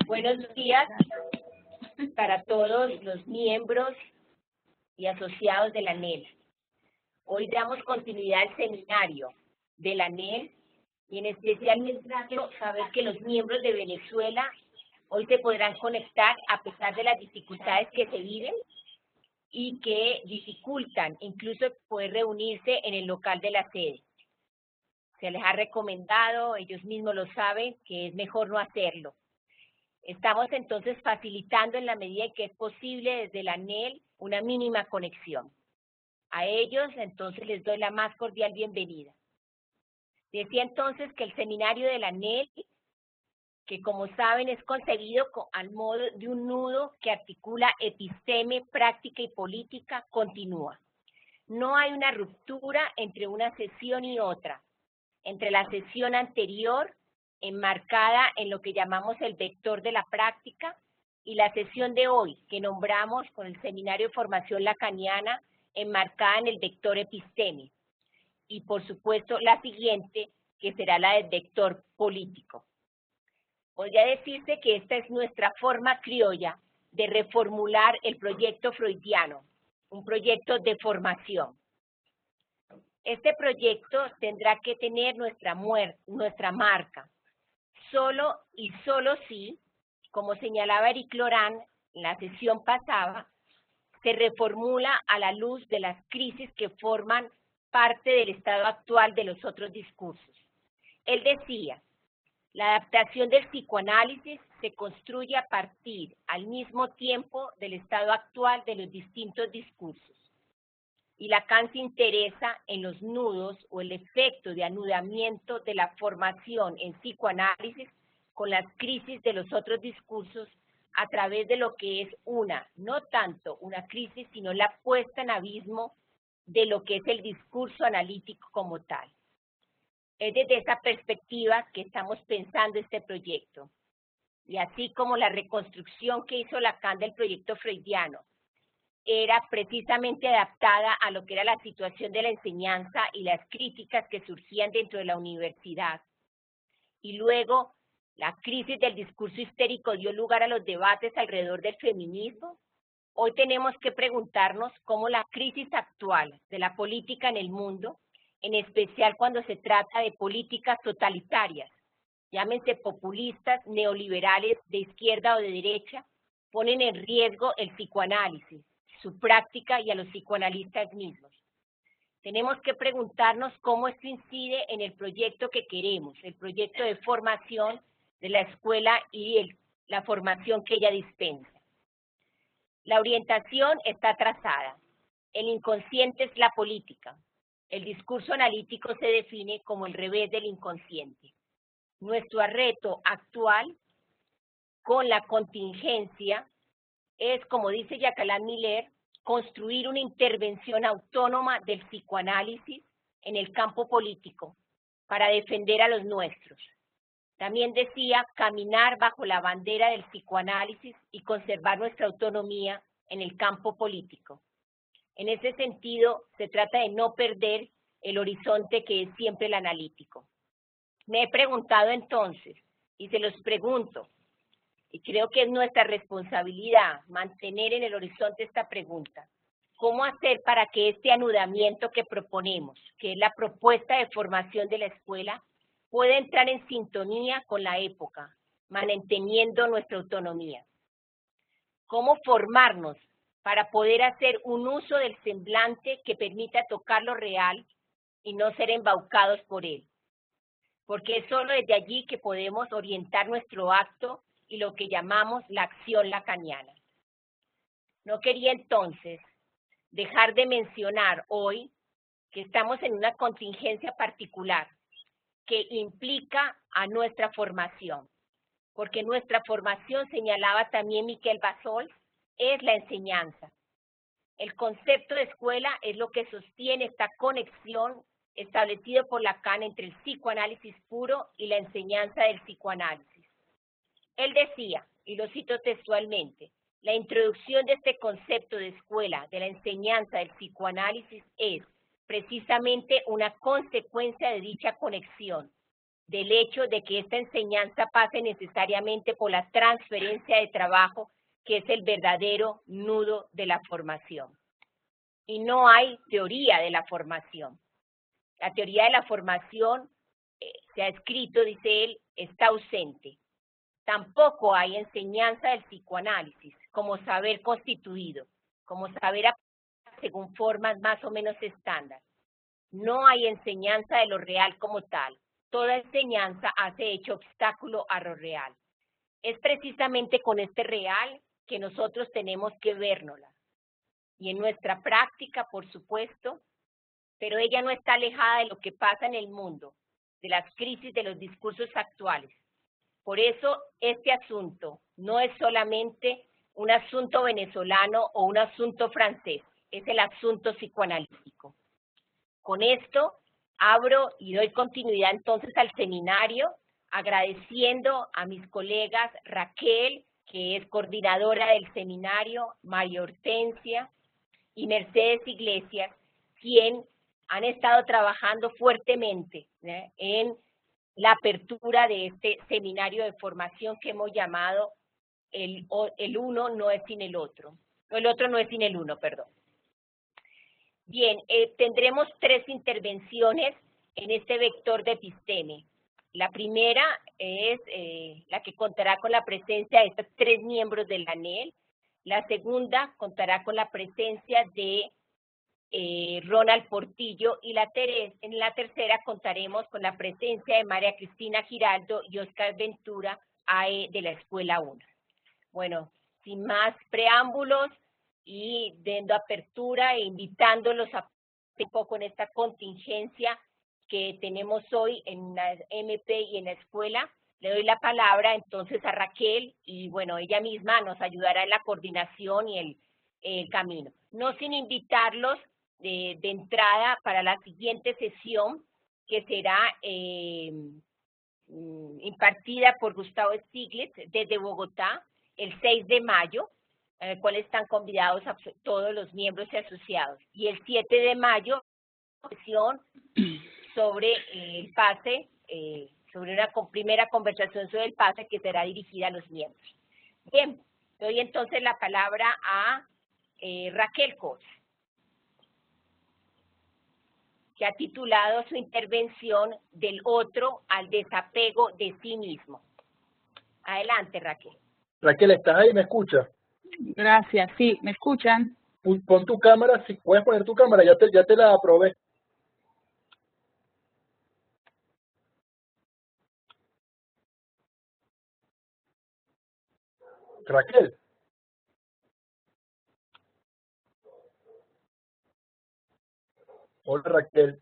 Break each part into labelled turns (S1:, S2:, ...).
S1: Buenos días para todos los miembros y asociados de la ANEL. Hoy damos continuidad al seminario de la ANEL y en especial les trato saber que los miembros de Venezuela hoy se podrán conectar a pesar de las dificultades que se viven y que dificultan incluso poder reunirse en el local de la sede. Se les ha recomendado, ellos mismos lo saben, que es mejor no hacerlo. Estamos entonces facilitando en la medida en que es posible desde la ANEL una mínima conexión. A ellos entonces les doy la más cordial bienvenida. Decía entonces que el seminario de la ANEL, que como saben es concebido al modo de un nudo que articula episteme, práctica y política, continúa. No hay una ruptura entre una sesión y otra, entre la sesión anterior enmarcada en lo que llamamos el vector de la práctica, y la sesión de hoy, que nombramos con el Seminario de Formación Lacaniana, enmarcada en el vector episteme, y por supuesto la siguiente, que será la del vector político. Podría decirse que esta es nuestra forma criolla de reformular el proyecto freudiano, un proyecto de formación. Este proyecto tendrá que tener nuestra marca, solo y solo si, como señalaba Eric Lorán en la sesión pasada, se reformula a la luz de las crisis que forman parte del estado actual de los otros discursos. Él decía, la adaptación del psicoanálisis se construye a partir, al mismo tiempo, del estado actual de los distintos discursos. Y Lacan se interesa en los nudos o el efecto de anudamiento de la formación en psicoanálisis con las crisis de los otros discursos a través de lo que es no tanto una crisis, sino la puesta en abismo de lo que es el discurso analítico como tal. Es desde esa perspectiva que estamos pensando este proyecto. Y así como la reconstrucción que hizo Lacan del proyecto freudiano era precisamente adaptada a lo que era la situación de la enseñanza y las críticas que surgían dentro de la universidad. Y luego, la crisis del discurso histérico dio lugar a los debates alrededor del feminismo. Hoy tenemos que preguntarnos cómo la crisis actual de la política en el mundo, en especial cuando se trata de políticas totalitarias, llámense populistas, neoliberales, de izquierda o de derecha, ponen en riesgo el psicoanálisis, su práctica y a los psicoanalistas mismos. Tenemos que preguntarnos cómo esto incide en el proyecto que queremos, el proyecto de formación de la escuela y la formación que ella dispensa. La orientación está trazada. El inconsciente es la política. El discurso analítico se define como el revés del inconsciente. Nuestro reto actual con la contingencia es, como dice Jacques Miller, construir una intervención autónoma del psicoanálisis en el campo político para defender a los nuestros. También decía caminar bajo la bandera del psicoanálisis y conservar nuestra autonomía en el campo político. En ese sentido, se trata de no perder el horizonte que es siempre el analítico. Me he preguntado entonces, y se los pregunto, y creo que es nuestra responsabilidad mantener en el horizonte esta pregunta. ¿Cómo hacer para que este anudamiento que proponemos, que es la propuesta de formación de la escuela, pueda entrar en sintonía con la época, manteniendo nuestra autonomía? ¿Cómo formarnos para poder hacer un uso del semblante que permita tocar lo real y no ser embaucados por él? Porque es solo desde allí que podemos orientar nuestro acto y lo que llamamos la acción lacaniana. No quería entonces dejar de mencionar hoy que estamos en una contingencia particular que implica a nuestra formación, porque nuestra formación, señalaba también Miquel Bassols, es la enseñanza. El concepto de escuela es lo que sostiene esta conexión establecido por Lacan entre el psicoanálisis puro y la enseñanza del psicoanálisis. Él decía, y lo cito textualmente, la introducción de este concepto de escuela, de la enseñanza del psicoanálisis, es precisamente una consecuencia de dicha conexión, del hecho de que esta enseñanza pase necesariamente por la transferencia de trabajo, que es el verdadero nudo de la formación. Y no hay teoría de la formación. La teoría de la formación, se ha escrito, dice él, está ausente. Tampoco hay enseñanza del psicoanálisis como saber constituido, como saber según formas más o menos estándar. No hay enseñanza de lo real como tal. Toda enseñanza hace hecho obstáculo a lo real. Es precisamente con este real que nosotros tenemos que vernosla. Y en nuestra práctica, por supuesto, pero ella no está alejada de lo que pasa en el mundo, de las crisis de los discursos actuales. Por eso este asunto no es solamente un asunto venezolano o un asunto francés, es el asunto psicoanalítico. Con esto abro y doy continuidad entonces al seminario, agradeciendo a mis colegas Raquel, que es coordinadora del seminario, María Hortensia y Mercedes Iglesias, quien han estado trabajando fuertemente en la apertura de este seminario de formación que hemos llamado el uno no es sin el otro. El otro no es sin el uno, perdón. Bien, tendremos 3 intervenciones en este vector de episteme. La primera es la que contará con la presencia de estos 3 miembros del ANEL. La segunda contará con la presencia de Ronald Portillo y en la tercera contaremos con la presencia de María Cristina Giraldo y Oscar Ventura, AE de la Escuela 1. Bueno, sin más preámbulos y dando apertura e invitándolos a un poco en esta contingencia que tenemos hoy en la MP y en la escuela, le doy la palabra entonces a Raquel y bueno, ella misma nos ayudará en la coordinación y el camino. No sin invitarlos de entrada para la siguiente sesión que será impartida por Gustavo Stiglitz desde Bogotá el 6 de mayo, en el cual están convidados a todos los miembros y asociados. Y el 7 de mayo, sesión sobre el pase, sobre una primera conversación sobre el pase que será dirigida a los miembros. Bien, doy entonces la palabra a Raquel Cos, que ha titulado su intervención Del otro al desapego de sí mismo. Adelante, Raquel.
S2: Raquel, ¿estás ahí? ¿Me escuchas?
S3: Gracias, sí, ¿me escuchan?
S2: Pon tu cámara, si puedes poner tu cámara, ya te la aprobé. Raquel. Hola, Raquel.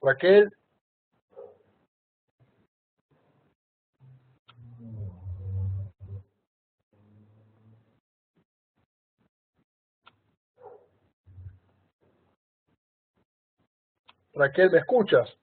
S2: Raquel. Raquel, ¿me escuchas?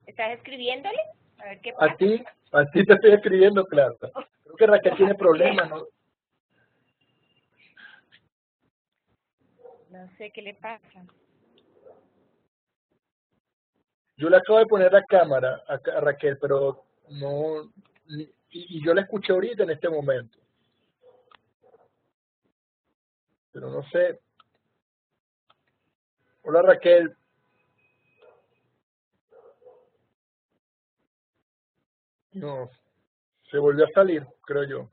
S1: ¿Estás escribiéndole? A ver qué pasa.
S2: A ti te estoy escribiendo, claro. Creo que Raquel tiene problemas, ¿no?
S1: No sé qué le pasa.
S2: Yo le acabo de poner la cámara a Raquel, pero no... Y yo la escuché ahorita en este momento. Pero no sé. Hola, Raquel. No, se volvió a salir, creo yo.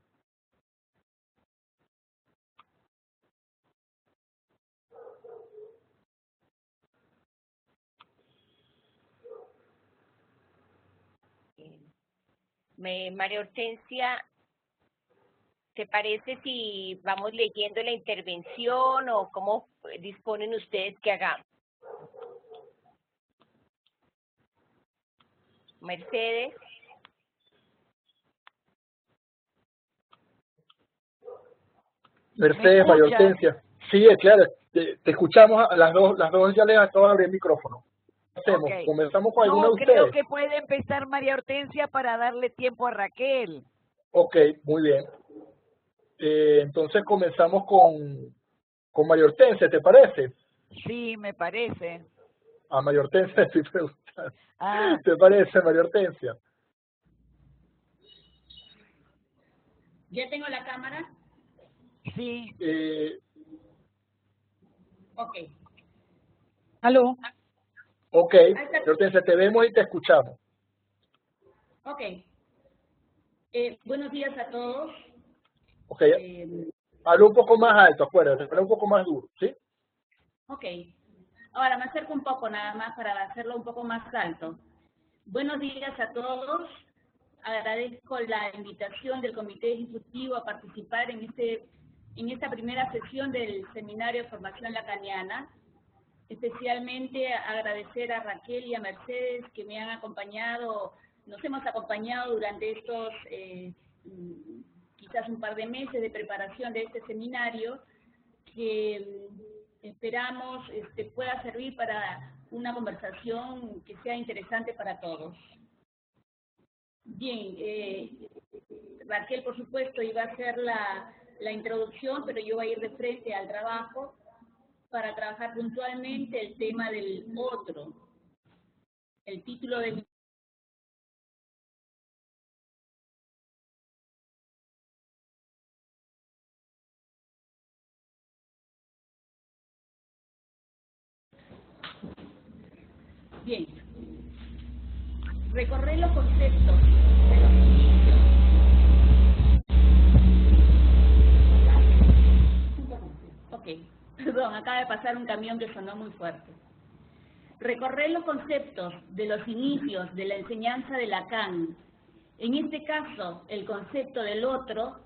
S1: María Hortensia, ¿te parece si vamos leyendo la intervención o cómo disponen ustedes que hagamos? Mercedes.
S2: Mercedes, María Hortensia. Sí, claro, te escuchamos a las dos ya les acabo de abrir el micrófono. ¿Qué hacemos?
S4: Okay.
S2: ¿Comenzamos con alguno de ustedes?
S4: Creo que puede empezar María Hortensia para darle tiempo a Raquel.
S2: Ok, muy bien. Entonces comenzamos con María Hortensia, ¿te parece?
S4: Sí, me parece.
S2: A María Hortensia estoy preguntando.
S4: Ah.
S2: ¿Te parece, María Hortensia?
S3: ¿Ya tengo la cámara?
S4: Sí.
S3: Ok.
S4: ¿Aló?
S2: Ok, María Hortensia, te vemos y te escuchamos.
S3: Ok. Buenos días a todos.
S2: Ok. Habla un poco más alto, acuérdate, habla un poco más duro, ¿sí?
S3: Ok. Ahora me acerco un poco nada más para hacerlo un poco más alto. Buenos días a todos. Agradezco la invitación del Comité Ejecutivo a participar en esta primera sesión del Seminario de Formación Lacaniana. Especialmente agradecer a Raquel y a Mercedes que me han acompañado, nos hemos acompañado durante estos quizás un par de meses de preparación de este seminario, que esperamos pueda servir para una conversación que sea interesante para todos. Bien, Raquel por supuesto iba a hacer la introducción, pero yo voy a ir de frente al trabajo para trabajar puntualmente el tema del otro. El título de mi Bien. Recorrer los conceptos de los inicios. Ok, perdón, acaba de pasar un camión que sonó muy fuerte. Recorrer los conceptos de los inicios de la enseñanza de Lacan. En este caso, el concepto del otro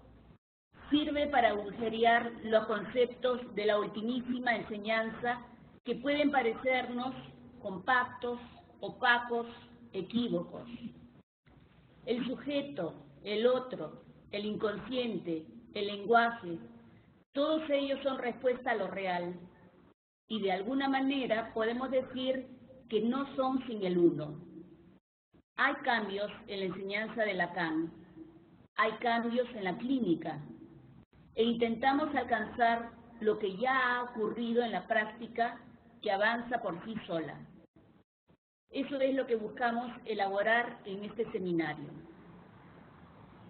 S3: sirve para agujerear los conceptos de la ultimísima enseñanza que pueden parecernos compactos, opacos, equívocos. El sujeto, el otro, el inconsciente, el lenguaje, todos ellos son respuesta a lo real. Y de alguna manera podemos decir que no son sin el uno. Hay cambios en la enseñanza de Lacan, hay cambios en la clínica, e intentamos alcanzar lo que ya ha ocurrido en la práctica que avanza por sí sola. Eso es lo que buscamos elaborar en este seminario.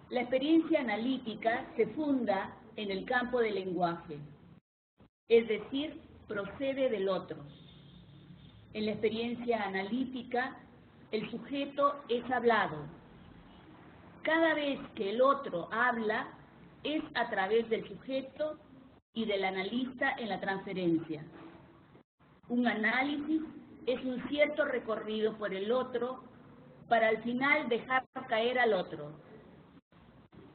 S3: La experiencia analítica se funda en el campo del lenguaje, es decir, procede del otro. En la experiencia analítica, el sujeto es hablado. Cada vez que el otro habla, es a través del sujeto y del analista en la transferencia. Un análisis es un cierto recorrido por el otro para al final dejar caer al otro.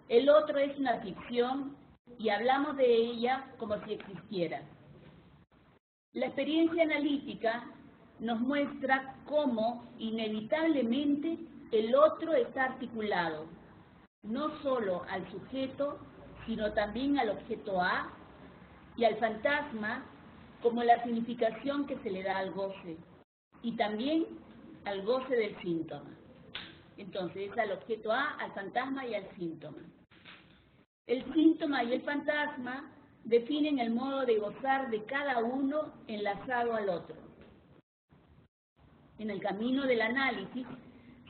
S3: El otro es una ficción y hablamos de ella como si existiera. La experiencia analítica nos muestra cómo inevitablemente el otro está articulado, no solo al sujeto, sino también al objeto A y al fantasma como la significación que se le da al goce, y también al goce del síntoma. Entonces, es al objeto A, al fantasma y al síntoma. El síntoma y el fantasma definen el modo de gozar de cada uno enlazado al otro. En el camino del análisis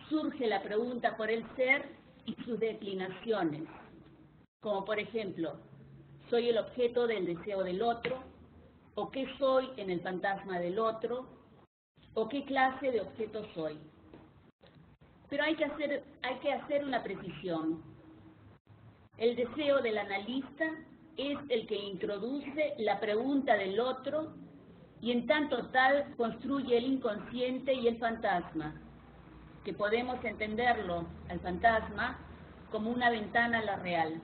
S3: surge la pregunta por el ser y sus declinaciones, como por ejemplo, ¿soy el objeto del deseo del otro? ¿O qué soy en el fantasma del otro? ¿O qué clase de objeto soy? Pero hay que hacer una precisión. El deseo del analista es el que introduce la pregunta del otro y en tanto tal construye el inconsciente y el fantasma, que podemos entenderlo al fantasma como una ventana a la real.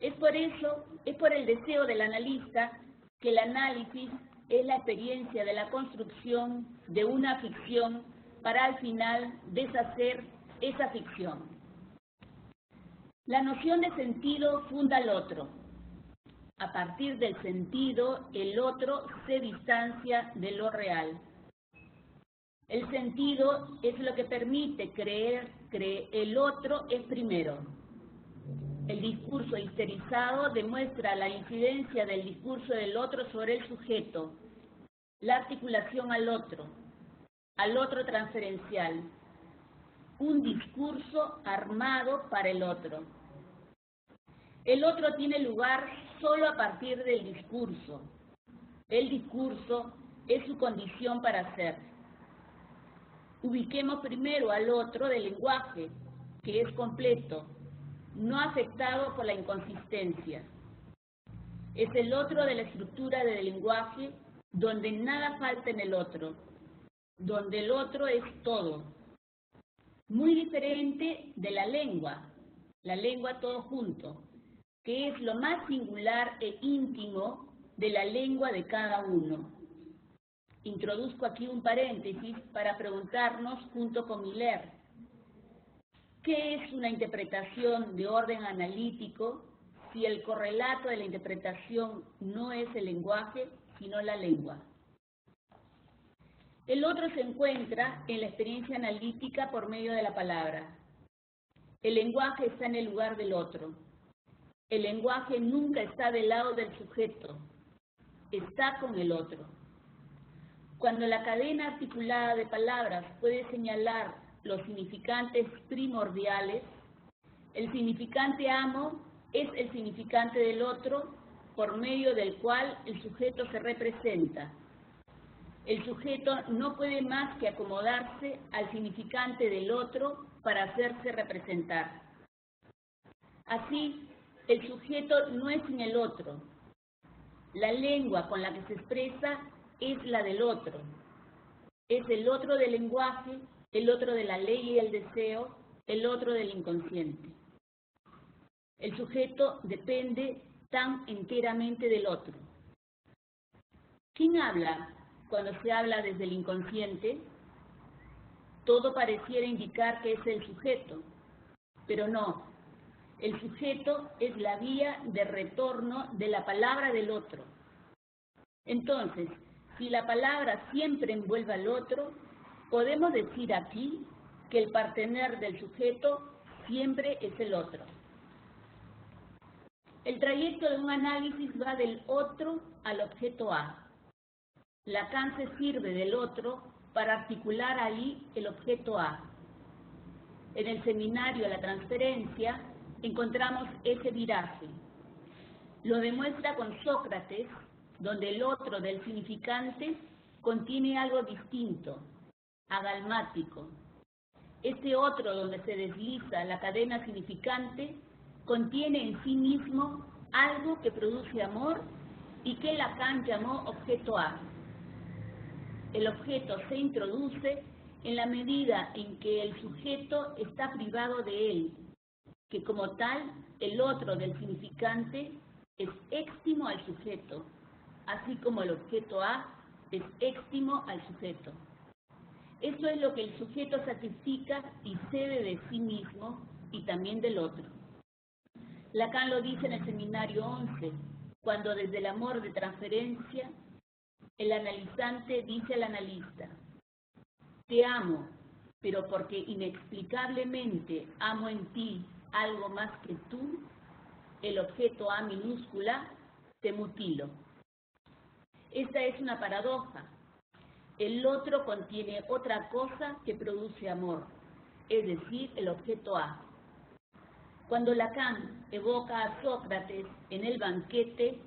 S3: Es por el deseo del analista que el análisis es la experiencia de la construcción de una ficción para al final deshacer esa ficción. La noción de sentido funda al otro. A partir del sentido, el otro se distancia de lo real. El sentido es lo que permite creer que el otro es primero. El discurso histerizado demuestra la incidencia del discurso del otro sobre el sujeto, la articulación al otro transferencial, un discurso armado para el otro. El otro tiene lugar solo a partir del discurso. El discurso es su condición para ser. Ubiquemos primero al otro del lenguaje, que es completo, no afectado por la inconsistencia. Es el otro de la estructura del lenguaje, donde nada falta en el otro, donde el otro es todo. Muy diferente de la lengua todo junto, que es lo más singular e íntimo de la lengua de cada uno. Introduzco aquí un paréntesis para preguntarnos junto con Miller, ¿qué es una interpretación de orden analítico si el correlato de la interpretación no es el lenguaje, sino la lengua? El otro se encuentra en la experiencia analítica por medio de la palabra. El lenguaje está en el lugar del otro. El lenguaje nunca está del lado del sujeto, está con el otro. Cuando la cadena articulada de palabras puede señalar los significantes primordiales, el significante amo es el significante del otro por medio del cual el sujeto se representa. El sujeto no puede más que acomodarse al significante del otro para hacerse representar. Así, el sujeto no es sin el otro. La lengua con la que se expresa es la del otro. Es el otro del lenguaje, el otro de la ley y el deseo, el otro del inconsciente. El sujeto depende tan enteramente del otro. ¿Quién habla cuando se habla desde el inconsciente? Todo pareciera indicar que es el sujeto, pero no. El sujeto es la vía de retorno de la palabra del otro. Entonces, si la palabra siempre envuelve al otro, podemos decir aquí que el partener del sujeto siempre es el otro. El trayecto de un análisis va del otro al objeto A. Lacan se sirve del otro para articular ahí el objeto A. En el seminario La Transferencia encontramos ese viraje. Lo demuestra con Sócrates, donde el otro del significante contiene algo distinto, agalmático. Este otro donde se desliza la cadena significante contiene en sí mismo algo que produce amor y que Lacan llamó objeto A. El objeto se introduce en la medida en que el sujeto está privado de él, que como tal, el otro del significante es éxtimo al sujeto, así como el objeto A es éxtimo al sujeto. Esto es lo que el sujeto sacrifica y cede de sí mismo y también del otro. Lacan lo dice en el seminario 11, cuando desde el amor de transferencia, el analizante dice al analista: te amo, pero porque inexplicablemente amo en ti algo más que tú, el objeto A minúscula, te mutilo. Esta es una paradoja. El otro contiene otra cosa que produce amor, es decir, el objeto A. Cuando Lacan evoca a Sócrates en el banquete,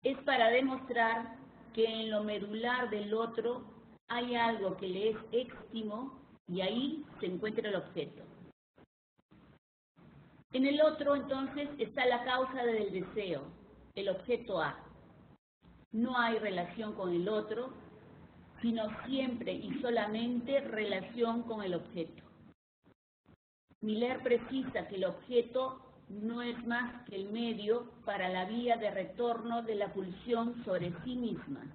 S3: es para demostrar que en lo medular del otro hay algo que le es éxtimo y ahí se encuentra el objeto. En el otro, entonces, está la causa del deseo, el objeto A. No hay relación con el otro, sino siempre y solamente relación con el objeto. Miller precisa que el objeto no es más que el medio para la vía de retorno de la pulsión sobre sí misma,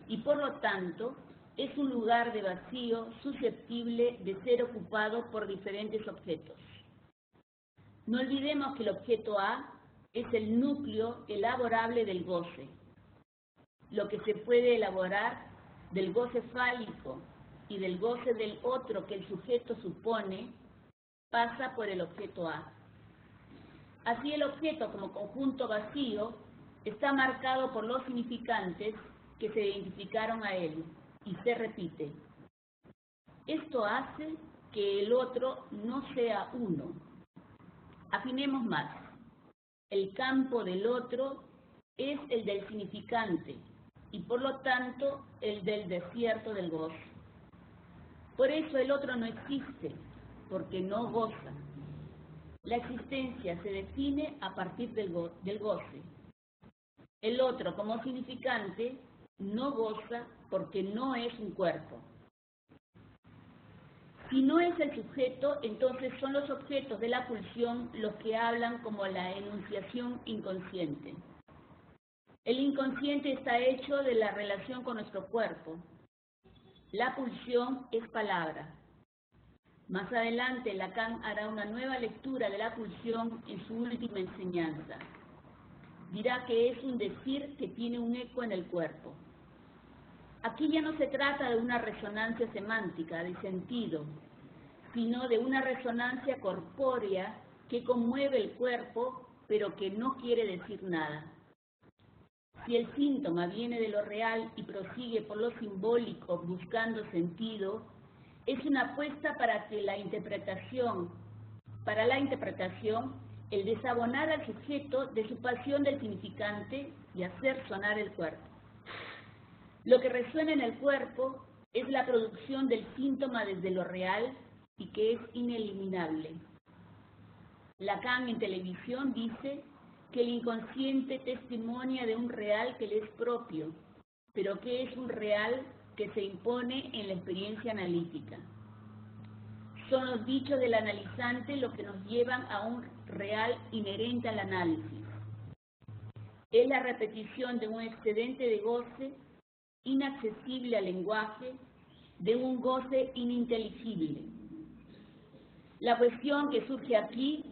S3: y por lo tanto es un lugar de vacío susceptible de ser ocupado por diferentes objetos. No olvidemos que el objeto A es el núcleo elaborable del goce. Lo que se puede elaborar del goce fálico y del goce del otro que el sujeto supone pasa por el objeto A. Así el objeto como conjunto vacío está marcado por los significantes que se identificaron a él y se repite. Esto hace que el otro no sea uno. Afinemos más. El campo del otro es el del significante y por lo tanto el del desierto del goce. Por eso el otro no existe, porque no goza. La existencia se define a partir del goce. El otro, como significante, no goza porque no es un cuerpo. Si no es el sujeto, entonces son los objetos de la pulsión los que hablan como la enunciación inconsciente. El inconsciente está hecho de la relación con nuestro cuerpo. La pulsión es palabra. Más adelante, Lacan hará una nueva lectura de la pulsión en su última enseñanza. Dirá que es un decir que tiene un eco en el cuerpo. Aquí ya no se trata de una resonancia semántica, de sentido, sino de una resonancia corpórea que conmueve el cuerpo, pero que no quiere decir nada. Si el síntoma viene de lo real y prosigue por lo simbólico buscando sentido, es una apuesta para la interpretación, el desabonar al sujeto de su pasión del significante y hacer sonar el cuerpo. Lo que resuena en el cuerpo es la producción del síntoma desde lo real y que es ineliminable. Lacan en Televisión dice que el inconsciente testimonia de un real que le es propio, pero que es un real que se impone en la experiencia analítica. Son los dichos del analizante los que nos llevan a un real inherente al análisis. Es la repetición de un excedente de goce inaccesible al lenguaje, de un goce ininteligible. La cuestión que surge aquí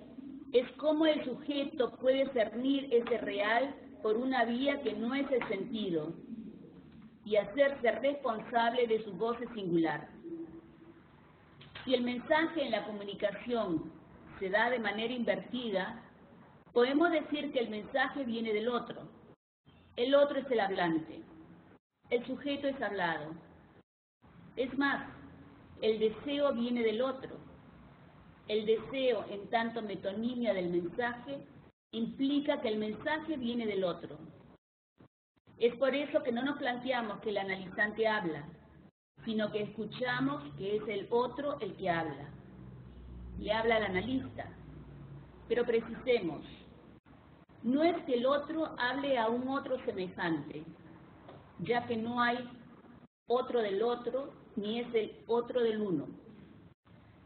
S3: es cómo el sujeto puede cernir ese real por una vía que no es el sentido y hacerse responsable de su goce singular. Si el mensaje en la comunicación se da de manera invertida, podemos decir que el mensaje viene del otro. El otro es el hablante. El sujeto es hablado. Es más, el deseo viene del otro. El deseo, en tanto metonimia del mensaje, implica que el mensaje viene del otro. Es por eso que no nos planteamos que el analizante habla, sino que escuchamos que es el otro el que habla. Le habla al analista. Pero precisemos, no es que el otro hable a un otro semejante, ya que no hay otro del otro, ni es el otro del uno.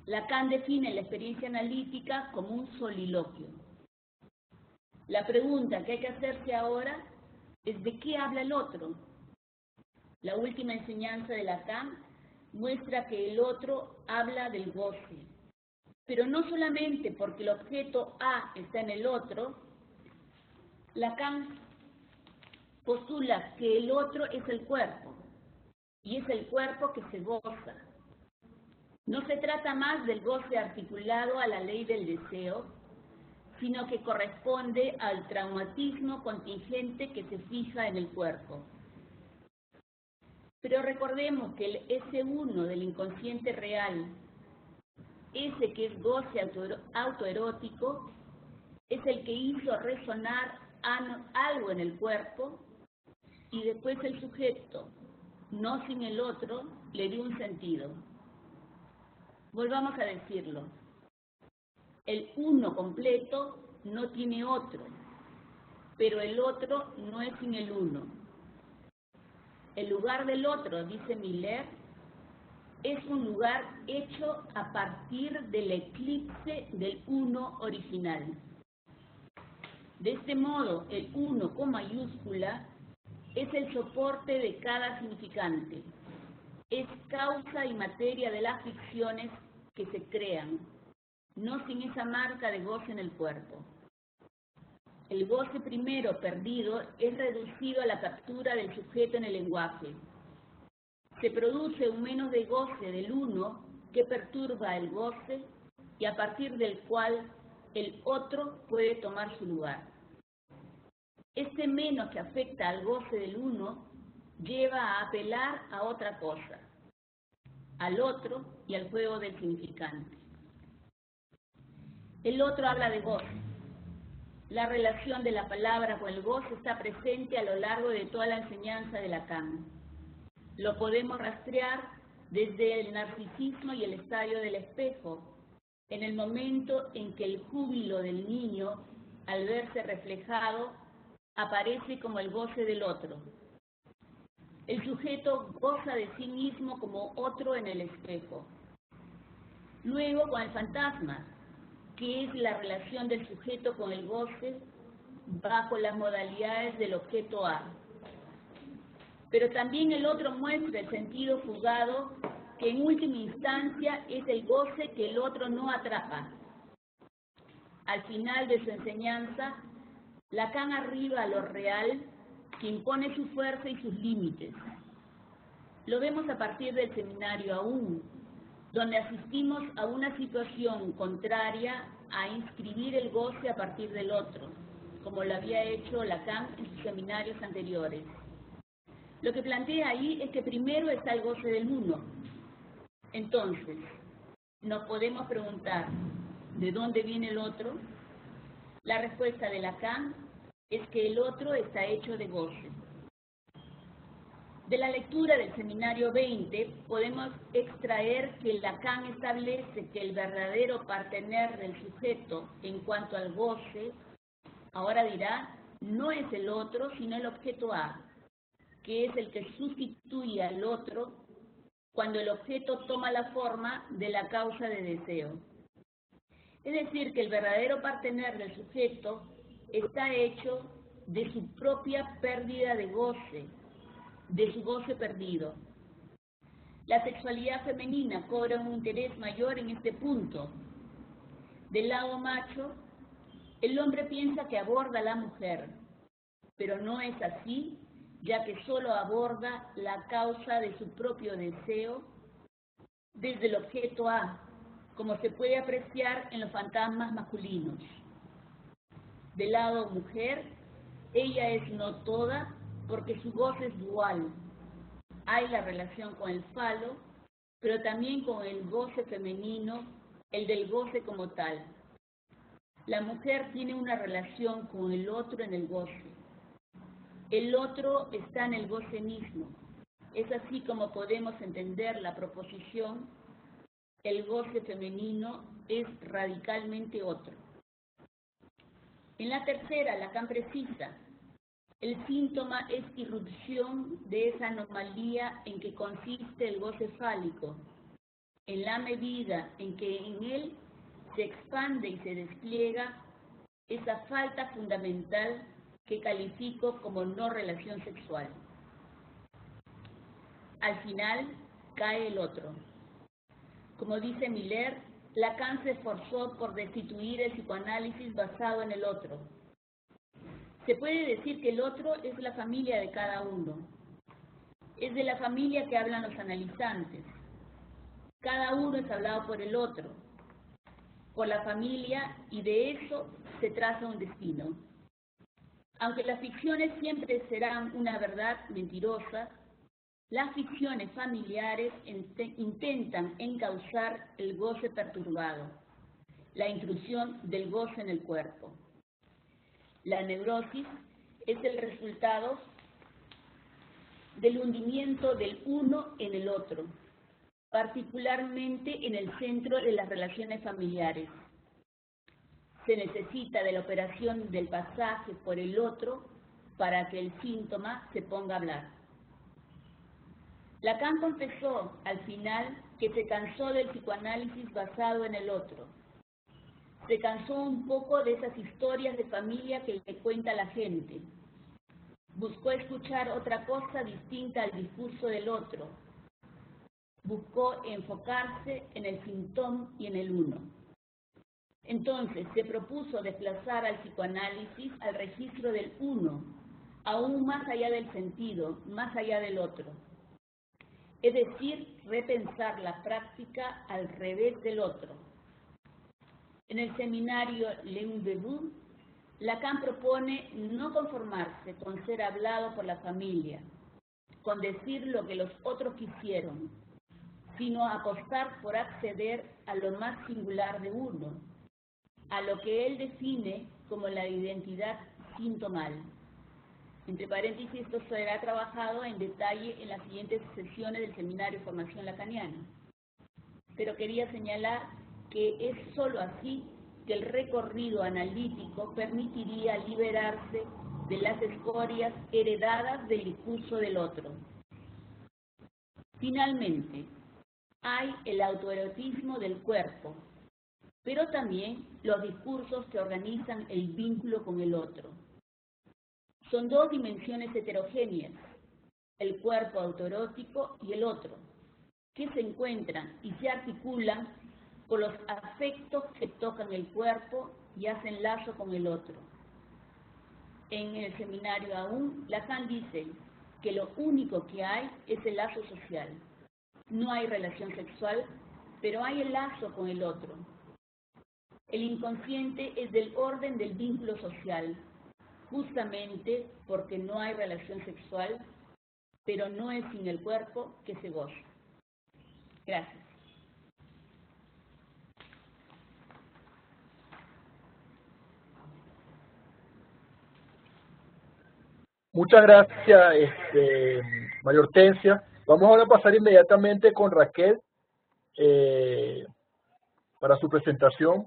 S3: Lacan define la experiencia analítica como un soliloquio. La pregunta que hay que hacerse ahora es ¿de qué habla el otro? La última enseñanza de Lacan muestra que el otro habla del goce, pero no solamente porque el objeto A está en el otro. Lacan postula que el otro es el cuerpo, y es el cuerpo que se goza. No se trata más del goce articulado a la ley del deseo, sino que corresponde al traumatismo contingente que se fija en el cuerpo. Pero recordemos que el S1 del inconsciente real, ese que es goce autoerótico, es el que hizo resonar algo en el cuerpo y después el sujeto, no sin el otro, le dio un sentido. Volvamos a decirlo. El uno completo no tiene otro, pero el otro no es sin el uno. El lugar del otro, dice Miller, es un lugar hecho a partir del eclipse del uno original. De este modo, el uno con mayúscula es el soporte de cada significante. Es causa y materia de las ficciones que se crean, no sin esa marca de goce en el cuerpo. El goce primero perdido es reducido a la captura del sujeto en el lenguaje. Se produce un menos de goce del uno que perturba el goce y a partir del cual el otro puede tomar su lugar. Este menos que afecta al goce del uno lleva a apelar a otra cosa, al otro y al juego del significante. El otro habla de goce. La relación de la palabra con el goce está presente a lo largo de toda la enseñanza de Lacan. Lo podemos rastrear desde el narcisismo y el estadio del espejo, en el momento en que el júbilo del niño, al verse reflejado, aparece como el goce del otro. El sujeto goza de sí mismo como otro en el espejo. Luego con el fantasma, que es la relación del sujeto con el goce bajo las modalidades del objeto A. Pero también el otro muestra el sentido fugado, que en última instancia es el goce que el otro no atrapa. Al final de su enseñanza, Lacan arriba a lo real, que impone su fuerza y sus límites. Lo vemos a partir del seminario aún, donde asistimos a una situación contraria a inscribir el goce a partir del otro, como lo había hecho Lacan en sus seminarios anteriores. Lo que plantea ahí es que primero está el goce del uno. Entonces, nos podemos preguntar, ¿de dónde viene el otro? La respuesta de Lacan es que el otro está hecho de goce. De la lectura del seminario 20 podemos extraer que Lacan establece que el verdadero partener del sujeto en cuanto al goce, ahora dirá, no es el otro sino el objeto A, que es el que sustituye al otro cuando el objeto toma la forma de la causa de deseo. Es decir, que el verdadero partener del sujeto está hecho de su propia pérdida de goce, de su goce perdido. La sexualidad femenina cobra un interés mayor en este punto. Del lado macho, el hombre piensa que aborda a la mujer, pero no es así, ya que solo aborda la causa de su propio deseo desde el objeto A, como se puede apreciar en los fantasmas masculinos. Del lado mujer, ella es no toda, porque su goce es dual. Hay la relación con el falo, pero también con el goce femenino, el del goce como tal. La mujer tiene una relación con el otro en el goce. El otro está en el goce mismo. Es así como podemos entender la proposición: el goce femenino es radicalmente otro. En la tercera, Lacan precisa: el síntoma es irrupción de esa anomalía en que consiste el goce fálico, en la medida en que en él se expande y se despliega esa falta fundamental que califico como no relación sexual. Al final, cae el otro. Como dice Miller, Lacan se esforzó por destituir el psicoanálisis basado en el otro. Se puede decir que el otro es la familia de cada uno. Es de la familia que hablan los analizantes. Cada uno es hablado por el otro, por la familia, y de eso se traza un destino. Aunque las ficciones siempre serán una verdad mentirosa, las ficciones familiares intentan encauzar el goce perturbado, la intrusión del goce en el cuerpo. La neurosis es el resultado del hundimiento del uno en el otro, particularmente en el centro de las relaciones familiares. Se necesita de la operación del pasaje por el otro para que el síntoma se ponga a hablar. Lacan confesó al final que se cansó del psicoanálisis basado en el otro. Se cansó un poco de esas historias de familia que le cuenta la gente. Buscó escuchar otra cosa distinta al discurso del otro. Buscó enfocarse en el síntoma y en el uno. Entonces se propuso desplazar al psicoanálisis al registro del uno, aún más allá del sentido, más allá del otro. Es decir, repensar la práctica al revés del otro. En el seminario L'un debout, Lacan propone no conformarse con ser hablado por la familia, con decir lo que los otros quisieron, sino apostar por acceder a lo más singular de uno, a lo que él define como la identidad sintomal. Entre paréntesis, esto será trabajado en detalle en las siguientes sesiones del Seminario de Formación Lacaniana. Pero quería señalar que es sólo así que el recorrido analítico permitiría liberarse de las escorias heredadas del discurso del otro. Finalmente, hay el autoerotismo del cuerpo, pero también los discursos que organizan el vínculo con el otro. Son dos dimensiones heterogéneas, el cuerpo autoerótico y el otro, que se encuentran y se articulan por los afectos que tocan el cuerpo y hacen lazo con el otro. En el seminario aún, Lacan dice que lo único que hay es el lazo social. No hay relación sexual, pero hay el lazo con el otro. El inconsciente es del orden del vínculo social, justamente porque no hay relación sexual, pero no es sin el cuerpo que se goza. Gracias.
S2: Muchas gracias, María Hortensia. Vamos ahora a pasar inmediatamente con Raquel para su presentación.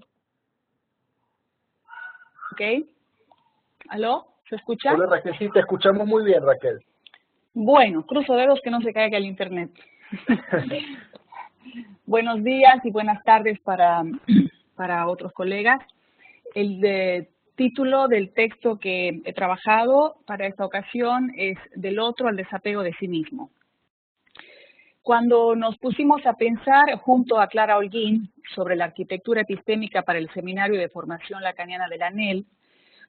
S5: Ok. ¿Aló? ¿Se escucha?
S2: Hola Raquel, sí, te escuchamos muy bien, Raquel.
S5: Bueno, cruzo dedos que no se caiga el internet. Buenos días y buenas tardes para otros colegas. El título del texto que he trabajado para esta ocasión es Del otro al desapego de sí mismo. Cuando nos pusimos a pensar junto a Clara Holguín sobre la arquitectura epistémica para el Seminario de Formación Lacaniana de la ANEL,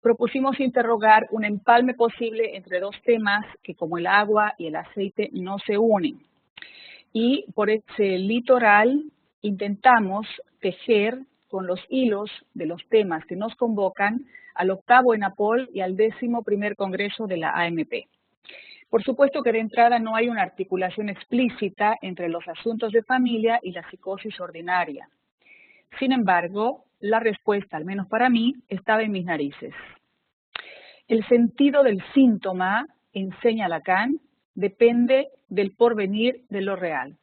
S5: propusimos interrogar un empalme posible entre dos temas que, como el agua y el aceite, no se unen. Y por ese litoral intentamos tejer con los hilos de los temas que nos convocan al 8º ENAPOL y al 11º Congreso de la AMP. Por supuesto que de entrada no hay una articulación explícita entre los asuntos de familia y la psicosis ordinaria. Sin embargo, la respuesta, al menos para mí, estaba en mis narices. El sentido del síntoma, enseña Lacan, depende del porvenir de lo real.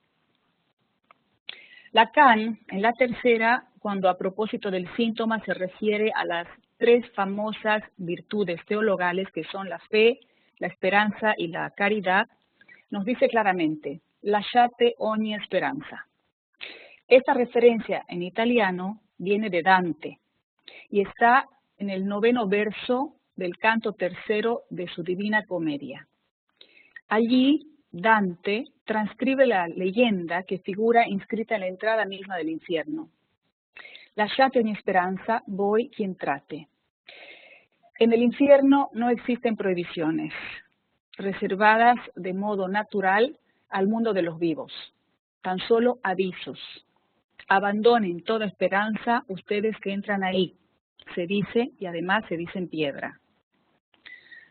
S5: Lacan, en la tercera, cuando a propósito del síntoma se refiere a las 3 famosas virtudes teologales que son la fe, la esperanza y la caridad, nos dice claramente, lasciate ogni speranza. Esta referencia en italiano viene de Dante y está en el 9º verso del canto 3º de su Divina Comedia. Allí, Dante transcribe la leyenda que figura inscrita en la entrada misma del infierno. Lasciate ogni speranza, voi chi entrate. En el infierno no existen prohibiciones, reservadas de modo natural al mundo de los vivos, tan solo avisos. Abandonen toda esperanza ustedes que entran ahí, se dice, y además se dice en piedra.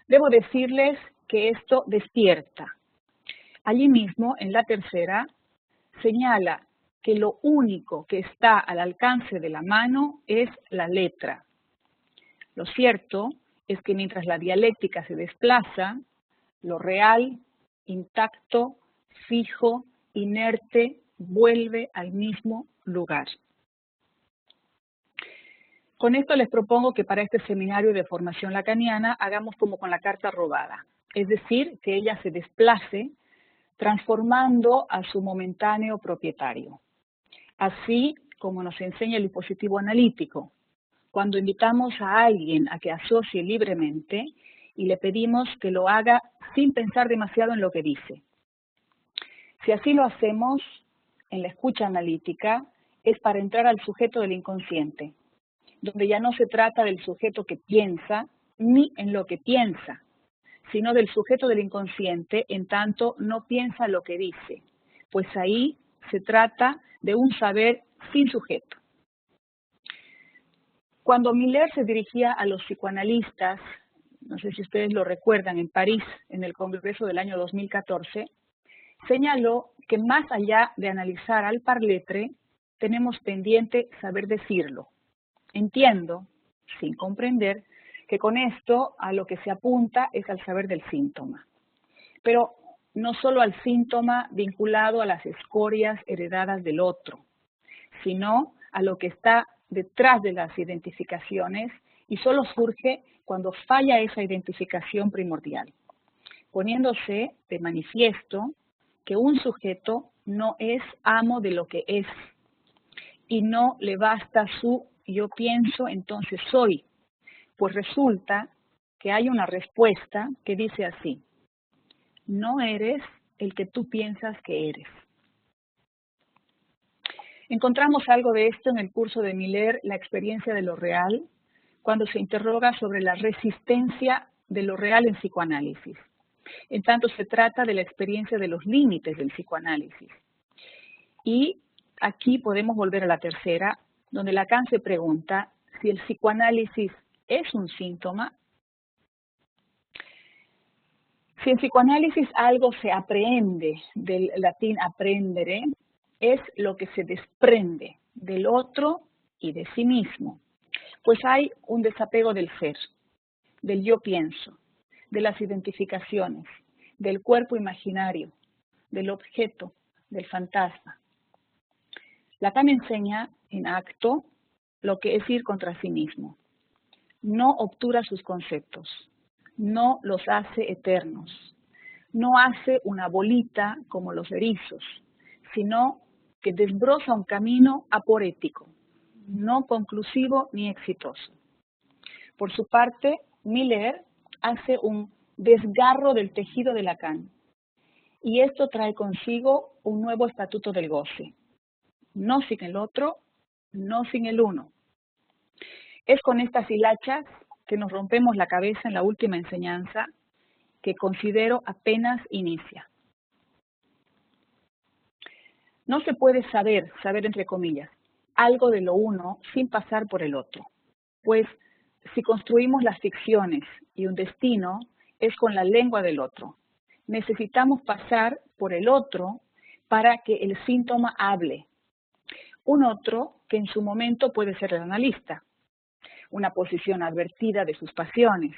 S5: Debo decirles que esto despierta. Allí mismo, en la tercera, señala que lo único que está al alcance de la mano es la letra. Lo cierto es que mientras la dialéctica se desplaza, lo real, intacto, fijo, inerte, vuelve al mismo lugar. Con esto les propongo que para este seminario de formación lacaniana hagamos como con la carta robada, es decir, que ella se desplace transformando a su momentáneo propietario. Así como nos enseña el dispositivo analítico, cuando invitamos a alguien a que asocie libremente y le pedimos que lo haga sin pensar demasiado en lo que dice. Si así lo hacemos, en la escucha analítica, es para entrar al sujeto del inconsciente, donde ya no se trata del sujeto que piensa, ni en lo que piensa, sino del sujeto del inconsciente en tanto no piensa lo que dice, pues ahí se trata de un saber sin sujeto. Cuando Miller se dirigía a los psicoanalistas, no sé si ustedes lo recuerdan, en París, en el Congreso del año 2014, señaló que más allá de analizar al parletre, tenemos pendiente saber decirlo. Entiendo, sin comprender, que con esto a lo que se apunta es al saber del síntoma. Pero no solo al síntoma vinculado a las escorias heredadas del otro, sino a lo que está detrás de las identificaciones y solo surge cuando falla esa identificación primordial, poniéndose de manifiesto que un sujeto no es amo de lo que es y no le basta su yo pienso, entonces soy, pues resulta que hay una respuesta que dice así: no eres el que tú piensas que eres. Encontramos algo de esto en el curso de Miller, La experiencia de lo real, cuando se interroga sobre la resistencia de lo real en psicoanálisis. En tanto se trata de la experiencia de los límites del psicoanálisis. Y aquí podemos volver a la tercera, donde Lacan se pregunta si el psicoanálisis es un síntoma. Si en psicoanálisis algo se aprehende, del latín apprendere, es lo que se desprende del otro y de sí mismo. Pues hay un desapego del ser, del yo pienso, de las identificaciones, del cuerpo imaginario, del objeto, del fantasma. Lacan enseña en acto lo que es ir contra sí mismo. No obtura sus conceptos, no los hace eternos, no hace una bolita como los erizos, sino que desbroza un camino aporético, no conclusivo ni exitoso. Por su parte, Miller hace un desgarro del tejido de Lacan, y esto trae consigo un nuevo estatuto del goce. No sin el otro, no sin el uno. Es con estas hilachas que nos rompemos la cabeza en la última enseñanza, que considero apenas inicia. No se puede saber entre comillas, algo de lo uno sin pasar por el otro. Pues si construimos las ficciones y un destino, es con la lengua del otro. Necesitamos pasar por el otro para que el síntoma hable. Un otro que en su momento puede ser el analista, una posición advertida de sus pasiones,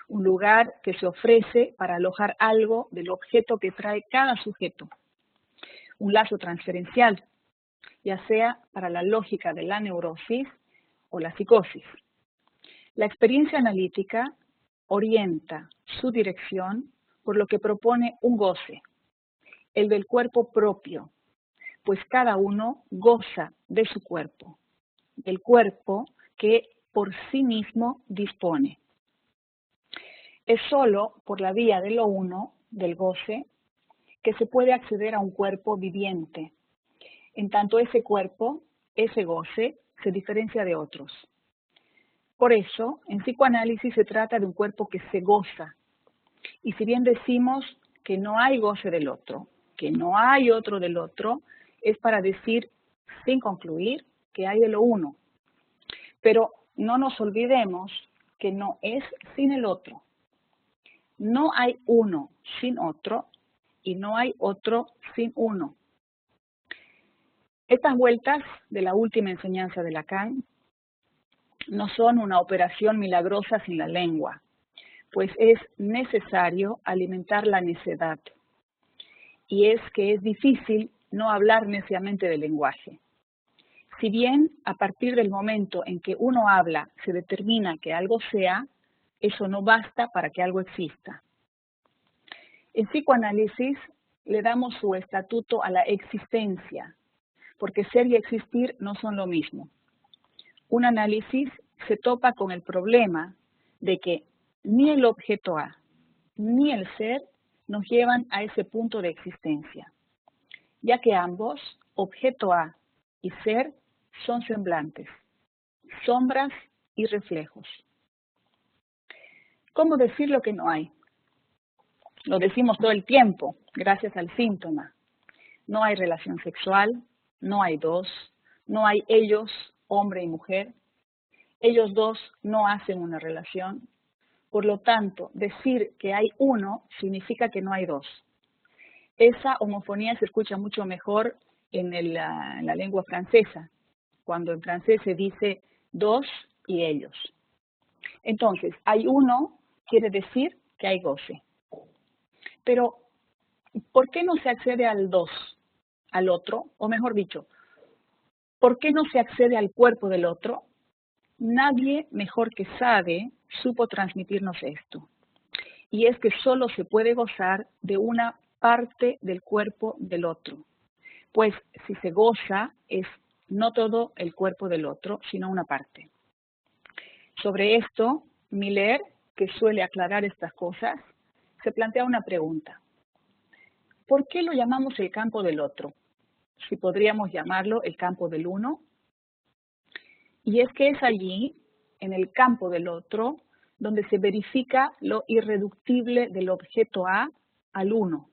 S5: un lugar que se ofrece para alojar algo del objeto que trae cada sujeto, un lazo transferencial, ya sea para la lógica de la neurosis o la psicosis. La experiencia analítica orienta su dirección por lo que propone un goce, el del cuerpo propio, pues cada uno goza de su cuerpo, del cuerpo que por sí mismo dispone. Es solo por la vía de lo uno, del goce, que se puede acceder a un cuerpo viviente, en tanto ese cuerpo, ese goce, se diferencia de otros. Por eso, en psicoanálisis se trata de un cuerpo que se goza, y si bien decimos que no hay goce del otro, que no hay otro del otro, es para decir, sin concluir, que hay de lo uno. Pero no nos olvidemos que no es sin el otro. No hay uno sin otro y no hay otro sin uno. Estas vueltas de la última enseñanza de Lacan no son una operación milagrosa sin la lengua, pues es necesario alimentar la necedad. Y es que es difícil no hablar neciamente del lenguaje. Si bien a partir del momento en que uno habla se determina que algo sea, eso no basta para que algo exista. En psicoanálisis, le damos su estatuto a la existencia, porque ser y existir no son lo mismo. Un análisis se topa con el problema de que ni el objeto A ni el ser nos llevan a ese punto de existencia, ya que ambos, objeto A y ser, son semblantes, sombras y reflejos. ¿Cómo decir lo que no hay? Lo decimos todo el tiempo, gracias al síntoma. No hay relación sexual, no hay dos, no hay ellos, hombre y mujer. Ellos dos no hacen una relación. Por lo tanto, decir que hay uno significa que no hay dos. Esa homofonía se escucha mucho mejor en la lengua francesa, cuando en francés se dice dos y ellos. Entonces, hay uno quiere decir que hay goce. Pero, ¿por qué no se accede al dos, al otro? O mejor dicho, ¿por qué no se accede al cuerpo del otro? Nadie mejor que Sade supo transmitirnos esto. Y es que solo se puede gozar de una parte del cuerpo del otro. Pues si se goza es no todo el cuerpo del otro, sino una parte. Sobre esto, Miller, que suele aclarar estas cosas, se plantea una pregunta. ¿Por qué lo llamamos el campo del otro? Si podríamos llamarlo el campo del uno. Y es que es allí, en el campo del otro, donde se verifica lo irreductible del objeto A al uno.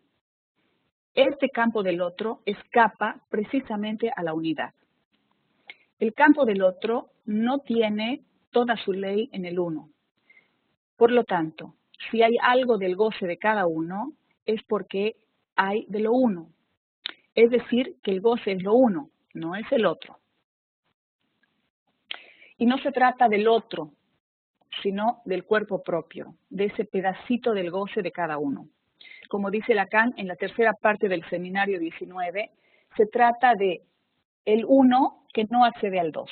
S5: Este campo del otro escapa precisamente a la unidad. El campo del otro no tiene toda su ley en el uno. Por lo tanto, si hay algo del goce de cada uno, es porque hay de lo uno. Es decir, que el goce es lo uno, no es el otro. Y no se trata del otro, sino del cuerpo propio, de ese pedacito del goce de cada uno. Como dice Lacan en la tercera parte del seminario 19, se trata de el uno que no accede al dos.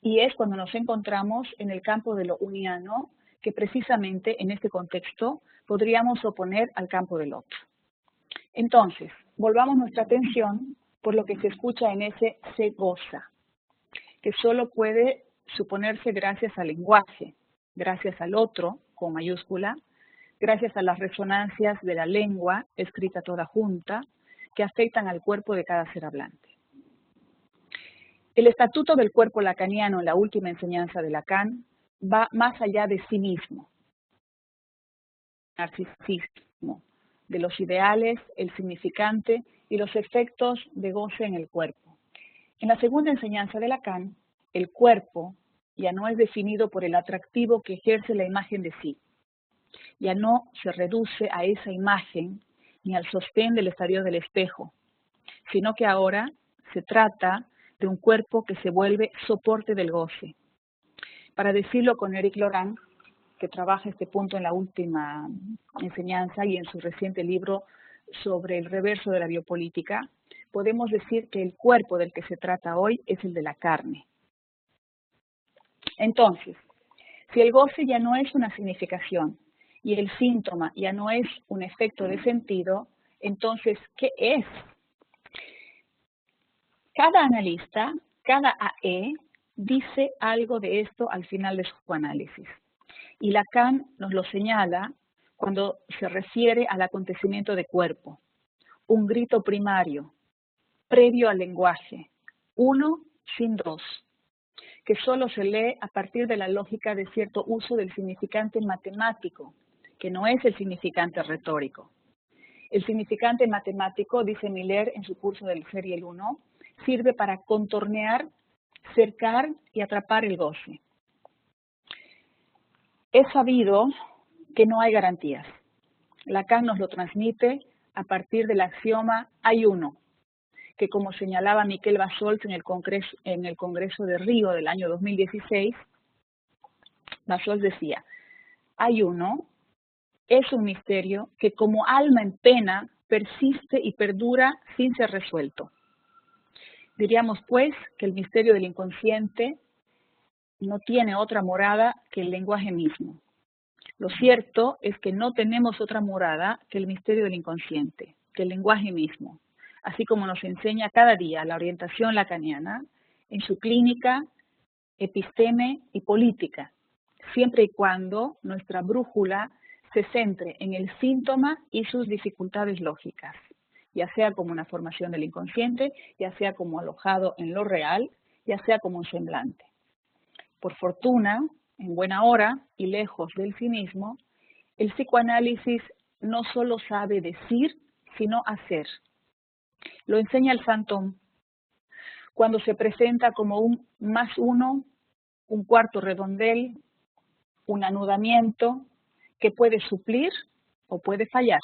S5: Y es cuando nos encontramos en el campo de lo uniano, que precisamente en este contexto podríamos oponer al campo del otro. Entonces, volvamos nuestra atención por lo que se escucha en ese se goza, que solo puede suponerse gracias al lenguaje, gracias al otro, con mayúscula, gracias a las resonancias de la lengua, escrita toda junta, que afectan al cuerpo de cada ser hablante. El estatuto del cuerpo lacaniano en la última enseñanza de Lacan va más allá de sí mismo, narcisismo, de los ideales, el significante y los efectos de goce en el cuerpo. En la segunda enseñanza de Lacan, el cuerpo ya no es definido por el atractivo que ejerce la imagen de sí. Ya no se reduce a esa imagen ni al sostén del estadio del espejo, sino que ahora se trata de un cuerpo que se vuelve soporte del goce. Para decirlo con Eric Laurent, que trabaja este punto en la última enseñanza y en su reciente libro sobre el reverso de la biopolítica, podemos decir que el cuerpo del que se trata hoy es el de la carne. Entonces, si el goce ya no es una significación y el síntoma ya no es un efecto de sentido, entonces, ¿qué es? Cada analista, cada AE, dice algo de esto al final de su análisis. Y Lacan nos lo señala cuando se refiere al acontecimiento de cuerpo. Un grito primario, previo al lenguaje, uno sin dos, que solo se lee a partir de la lógica de cierto uso del significante matemático, que no es el significante retórico. El significante matemático, dice Miller en su curso del Ser y el Uno, sirve para contornear, cercar y atrapar el goce. Es sabido que no hay garantías. Lacan nos lo transmite a partir del axioma hay uno, que como señalaba Miquel Bassols en el Congreso de Río del año 2016, Bassols decía, hay uno, es un misterio que como alma en pena persiste y perdura sin ser resuelto. Diríamos pues que el misterio del inconsciente no tiene otra morada que el lenguaje mismo. Lo cierto es que no tenemos otra morada que el misterio del inconsciente. que el lenguaje mismo, así como nos enseña cada día la orientación lacaniana en su clínica, episteme y política, siempre y cuando nuestra brújula se centre en el síntoma y sus dificultades lógicas, ya sea como una formación del inconsciente, ya sea como alojado en lo real, ya sea como un semblante. Por fortuna, en buena hora y lejos del cinismo, el psicoanálisis no solo sabe decir, sino hacer. Lo enseña el Phantom cuando se presenta como un +1, un cuarto redondel, un anudamiento que puede suplir o puede fallar.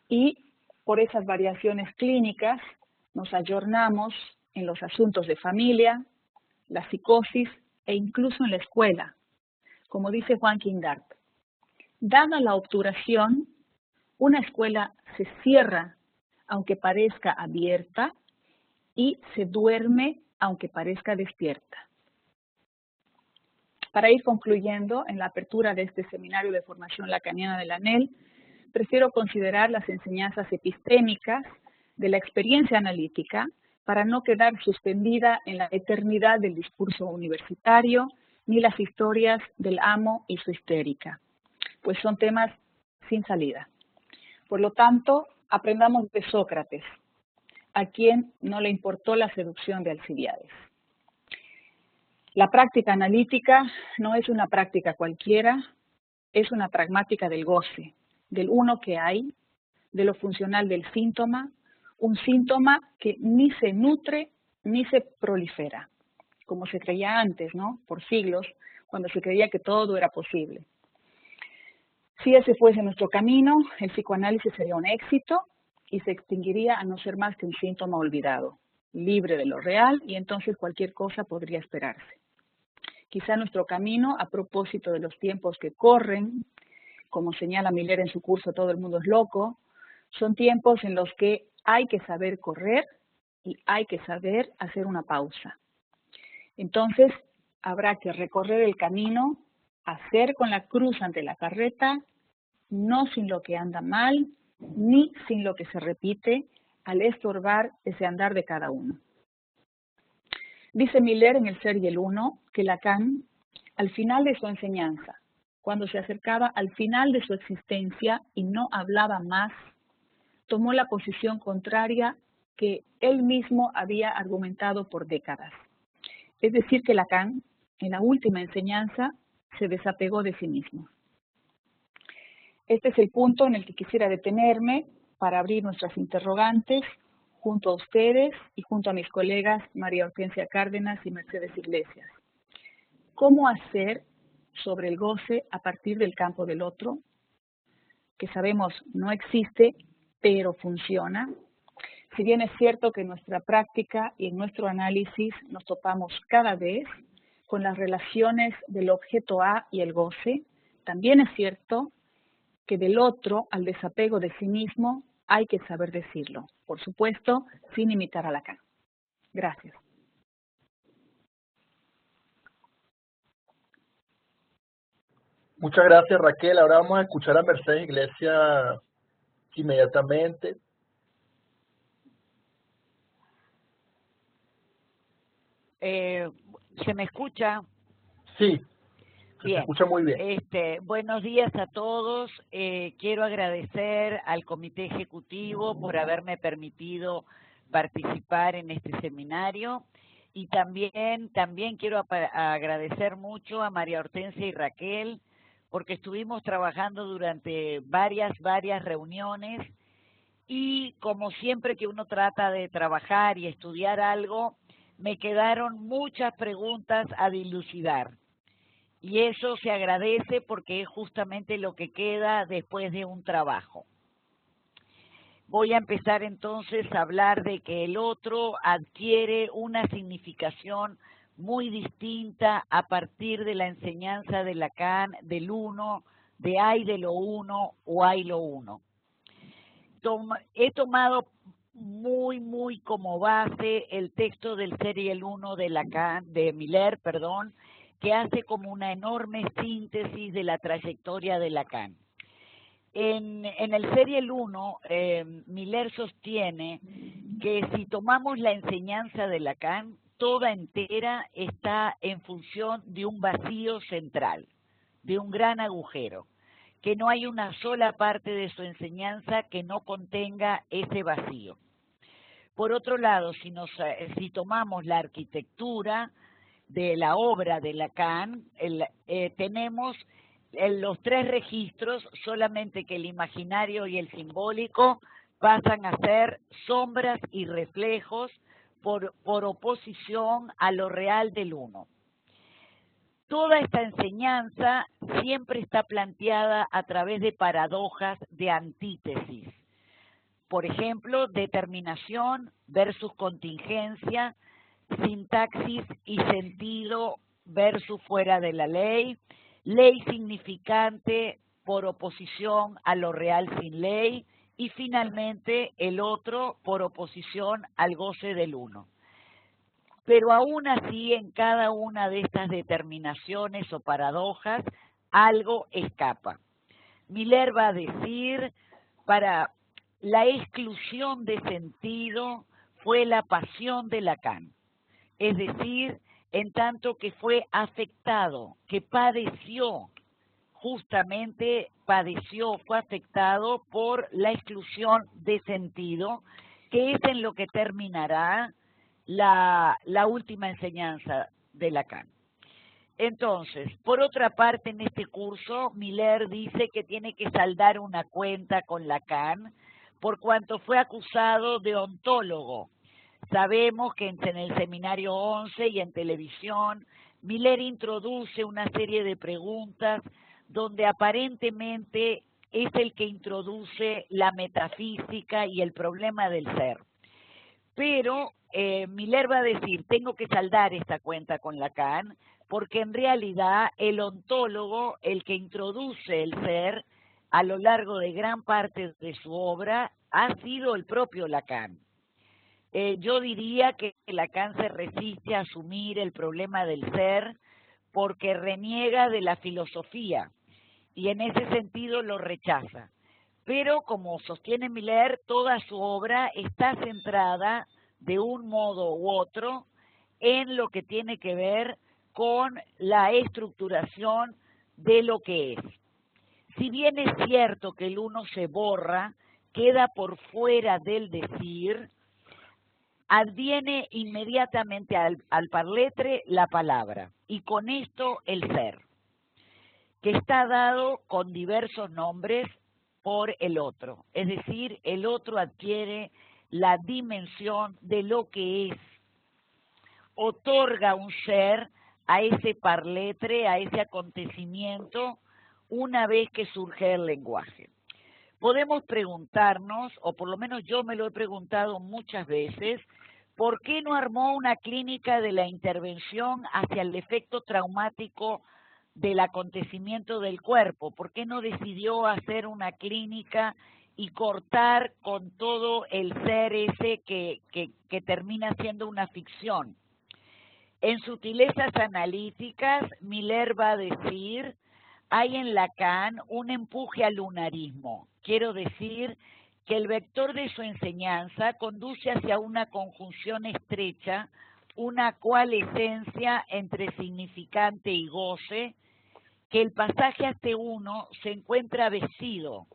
S5: Y por esas variaciones clínicas nos ayornamos en los asuntos de familia, la psicosis e incluso en la escuela, como dice Juan Quindart. Dada la obturación, una escuela se cierra aunque parezca abierta y se duerme aunque parezca despierta. Para ir concluyendo, en la apertura de este seminario de formación lacaniana de la ANEL, prefiero considerar las enseñanzas epistémicas de la experiencia analítica para no quedar suspendida en la eternidad del discurso universitario ni las historias del amo y su histérica, pues son temas sin salida. Por lo tanto, aprendamos de Sócrates, a quien no le importó la seducción de Alcibíades. La práctica analítica no es una práctica cualquiera, es una pragmática del goce, del uno que hay, de lo funcional del síntoma, un síntoma que ni se nutre ni se prolifera, como se creía antes, ¿no? Por siglos, cuando se creía que todo era posible. Si ese fuese nuestro camino, el psicoanálisis sería un éxito y se extinguiría a no ser más que un síntoma olvidado, libre de lo real, y entonces cualquier cosa podría esperarse. Quizá nuestro camino, a propósito de los tiempos que corren, como señala Miller en su curso Todo el mundo es loco, son tiempos en los que hay que saber correr y hay que saber hacer una pausa. Entonces, habrá que recorrer el camino, hacer con la cruz ante la carreta, no sin lo que anda mal, ni sin lo que se repite, al estorbar ese andar de cada uno. Dice Miller en El Ser y el Uno que Lacan, al final de su enseñanza, cuando se acercaba al final de su existencia y no hablaba más, tomó la posición contraria que él mismo había argumentado por décadas. Es decir, que Lacan, en la última enseñanza, se desapegó de sí mismo. Este es el punto en el que quisiera detenerme para abrir nuestras interrogantes junto a ustedes y junto a mis colegas María Hortensia Cárdenas y Mercedes Iglesias. ¿Cómo hacer sobre el goce a partir del campo del otro, que sabemos no existe, pero funciona? Si bien es cierto que en nuestra práctica y en nuestro análisis nos topamos cada vez con las relaciones del objeto A y el goce, también es cierto que del otro al desapego de sí mismo hay que saber decirlo, por supuesto, sin imitar a Lacan. Gracias.
S2: Muchas gracias, Raquel. Ahora vamos a escuchar a Mercedes Iglesias inmediatamente.
S4: ¿Se me escucha?
S2: Sí,
S4: Bien.
S2: se escucha muy bien.
S4: Buenos días a todos. Quiero agradecer al Comité Ejecutivo por haberme permitido participar en este seminario y también quiero agradecer mucho a María Hortensia y Raquel porque estuvimos trabajando durante varias reuniones y como siempre que uno trata de trabajar y estudiar algo, me quedaron muchas preguntas a dilucidar. Y eso se agradece porque es justamente lo que queda después de un trabajo. Voy a empezar entonces a hablar de que el otro adquiere una significación muy distinta a partir de la enseñanza de Lacan del uno, de hay de lo uno o hay lo uno. He tomado muy como base el texto del Ser y el Uno de Lacan, de Miller, que hace como una enorme síntesis de la trayectoria de Lacan. En el Serial 1, Miller sostiene que si tomamos la enseñanza de Lacan, toda entera está en función de un vacío central, de un gran agujero, que no hay una sola parte de su enseñanza que no contenga ese vacío. Por otro lado, si tomamos la arquitectura de la obra de Lacan, tenemos los tres registros, solamente que el imaginario y el simbólico pasan a ser sombras y reflejos por oposición a lo real del uno. Toda esta enseñanza siempre está planteada a través de paradojas de antítesis. Por ejemplo, determinación versus contingencia, sintaxis y sentido versus fuera de la ley, ley significante por oposición a lo real sin ley, y finalmente el otro por oposición al goce del uno. Pero aún así, en cada una de estas determinaciones o paradojas, algo escapa. Miller va a decir, para la exclusión de sentido fue la pasión de Lacan, es decir, en tanto que fue afectado, que padeció, justamente fue afectado por la exclusión de sentido, que es en lo que terminará la última enseñanza de Lacan. Entonces, por otra parte, en este curso, Miller dice que tiene que saldar una cuenta con Lacan, por cuanto fue acusado de ontólogo. Sabemos que en el seminario 11 y en televisión, Miller introduce una serie de preguntas donde aparentemente es el que introduce la metafísica y el problema del ser. Pero Miller va a decir, tengo que saldar esta cuenta con Lacan, porque en realidad el ontólogo, el que introduce el ser a lo largo de gran parte de su obra, ha sido el propio Lacan. Yo diría que Lacan se resiste a asumir el problema del ser porque reniega de la filosofía y en ese sentido lo rechaza. Pero como sostiene Miller, toda su obra está centrada de un modo u otro en lo que tiene que ver con la estructuración de lo que es. Si bien es cierto que el uno se borra, queda por fuera del decir, adviene inmediatamente al parletre la palabra, y con esto el ser, que está dado con diversos nombres por el otro. Es decir, el otro adquiere la dimensión de lo que es, otorga un ser a ese parletre, a ese acontecimiento, una vez que surge el lenguaje. Podemos preguntarnos, o por lo menos yo me lo he preguntado muchas veces, ¿por qué no armó una clínica de la intervención hacia el efecto traumático del acontecimiento del cuerpo? ¿Por qué no decidió hacer una clínica y cortar con todo el ser ese que termina siendo una ficción? En Sutilezas Analíticas, Miller va a decir, hay en Lacan un empuje al lunarismo. Quiero decir que el vector de su enseñanza conduce hacia una conjunción estrecha, una coalescencia entre significante y goce, que el pasaje hasta uno se encuentra vestido,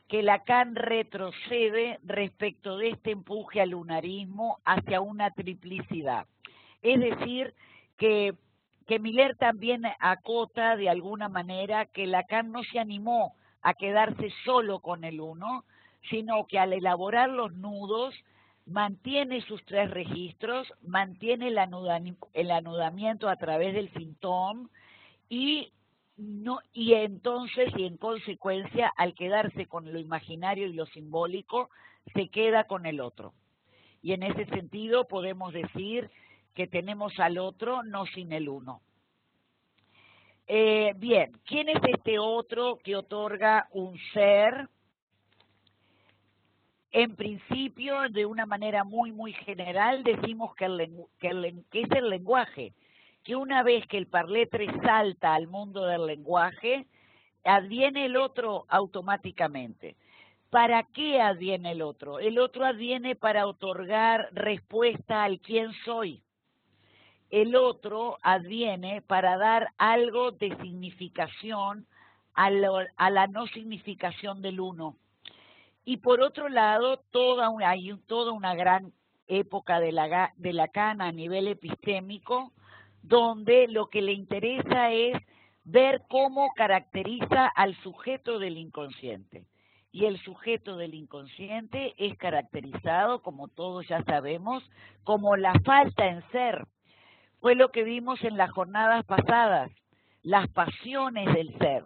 S4: que Lacan retrocede respecto de este empuje al lunarismo hacia una triplicidad. Es decir, que Miller también acota de alguna manera que Lacan no se animó a quedarse solo con el uno, sino que al elaborar los nudos mantiene sus tres registros, mantiene el anudamiento a través del síntoma y entonces y en consecuencia al quedarse con lo imaginario y lo simbólico se queda con el otro. Y en ese sentido podemos decir que tenemos al otro no sin el uno. Bien, ¿quién es este otro que otorga un ser? En principio, de una manera muy general, decimos que es el lenguaje, que una vez que el parletre salta al mundo del lenguaje, adviene el otro automáticamente. ¿Para qué adviene el otro? El otro adviene para otorgar respuesta al quién soy. El otro adviene para dar algo de significación a la no significación del uno. Y por otro lado, hay toda una gran época de Lacan a nivel epistémico, donde lo que le interesa es ver cómo caracteriza al sujeto del inconsciente. Y el sujeto del inconsciente es caracterizado, como todos ya sabemos, como la falta en ser. Fue lo que vimos en las jornadas pasadas, las pasiones del ser.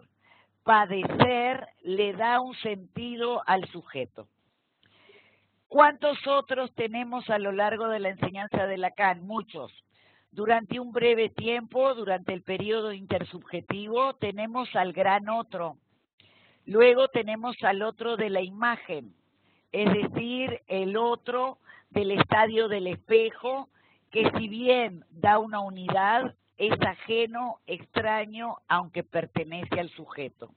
S4: Padecer le da un sentido al sujeto. ¿Cuántos otros tenemos a lo largo de la enseñanza de Lacan? Muchos. Durante un breve tiempo, durante el periodo intersubjetivo, tenemos al gran otro. Luego tenemos al otro de la imagen, es decir, el otro del estadio del espejo, que si bien da una unidad, es ajeno, extraño, aunque pertenece al sujeto.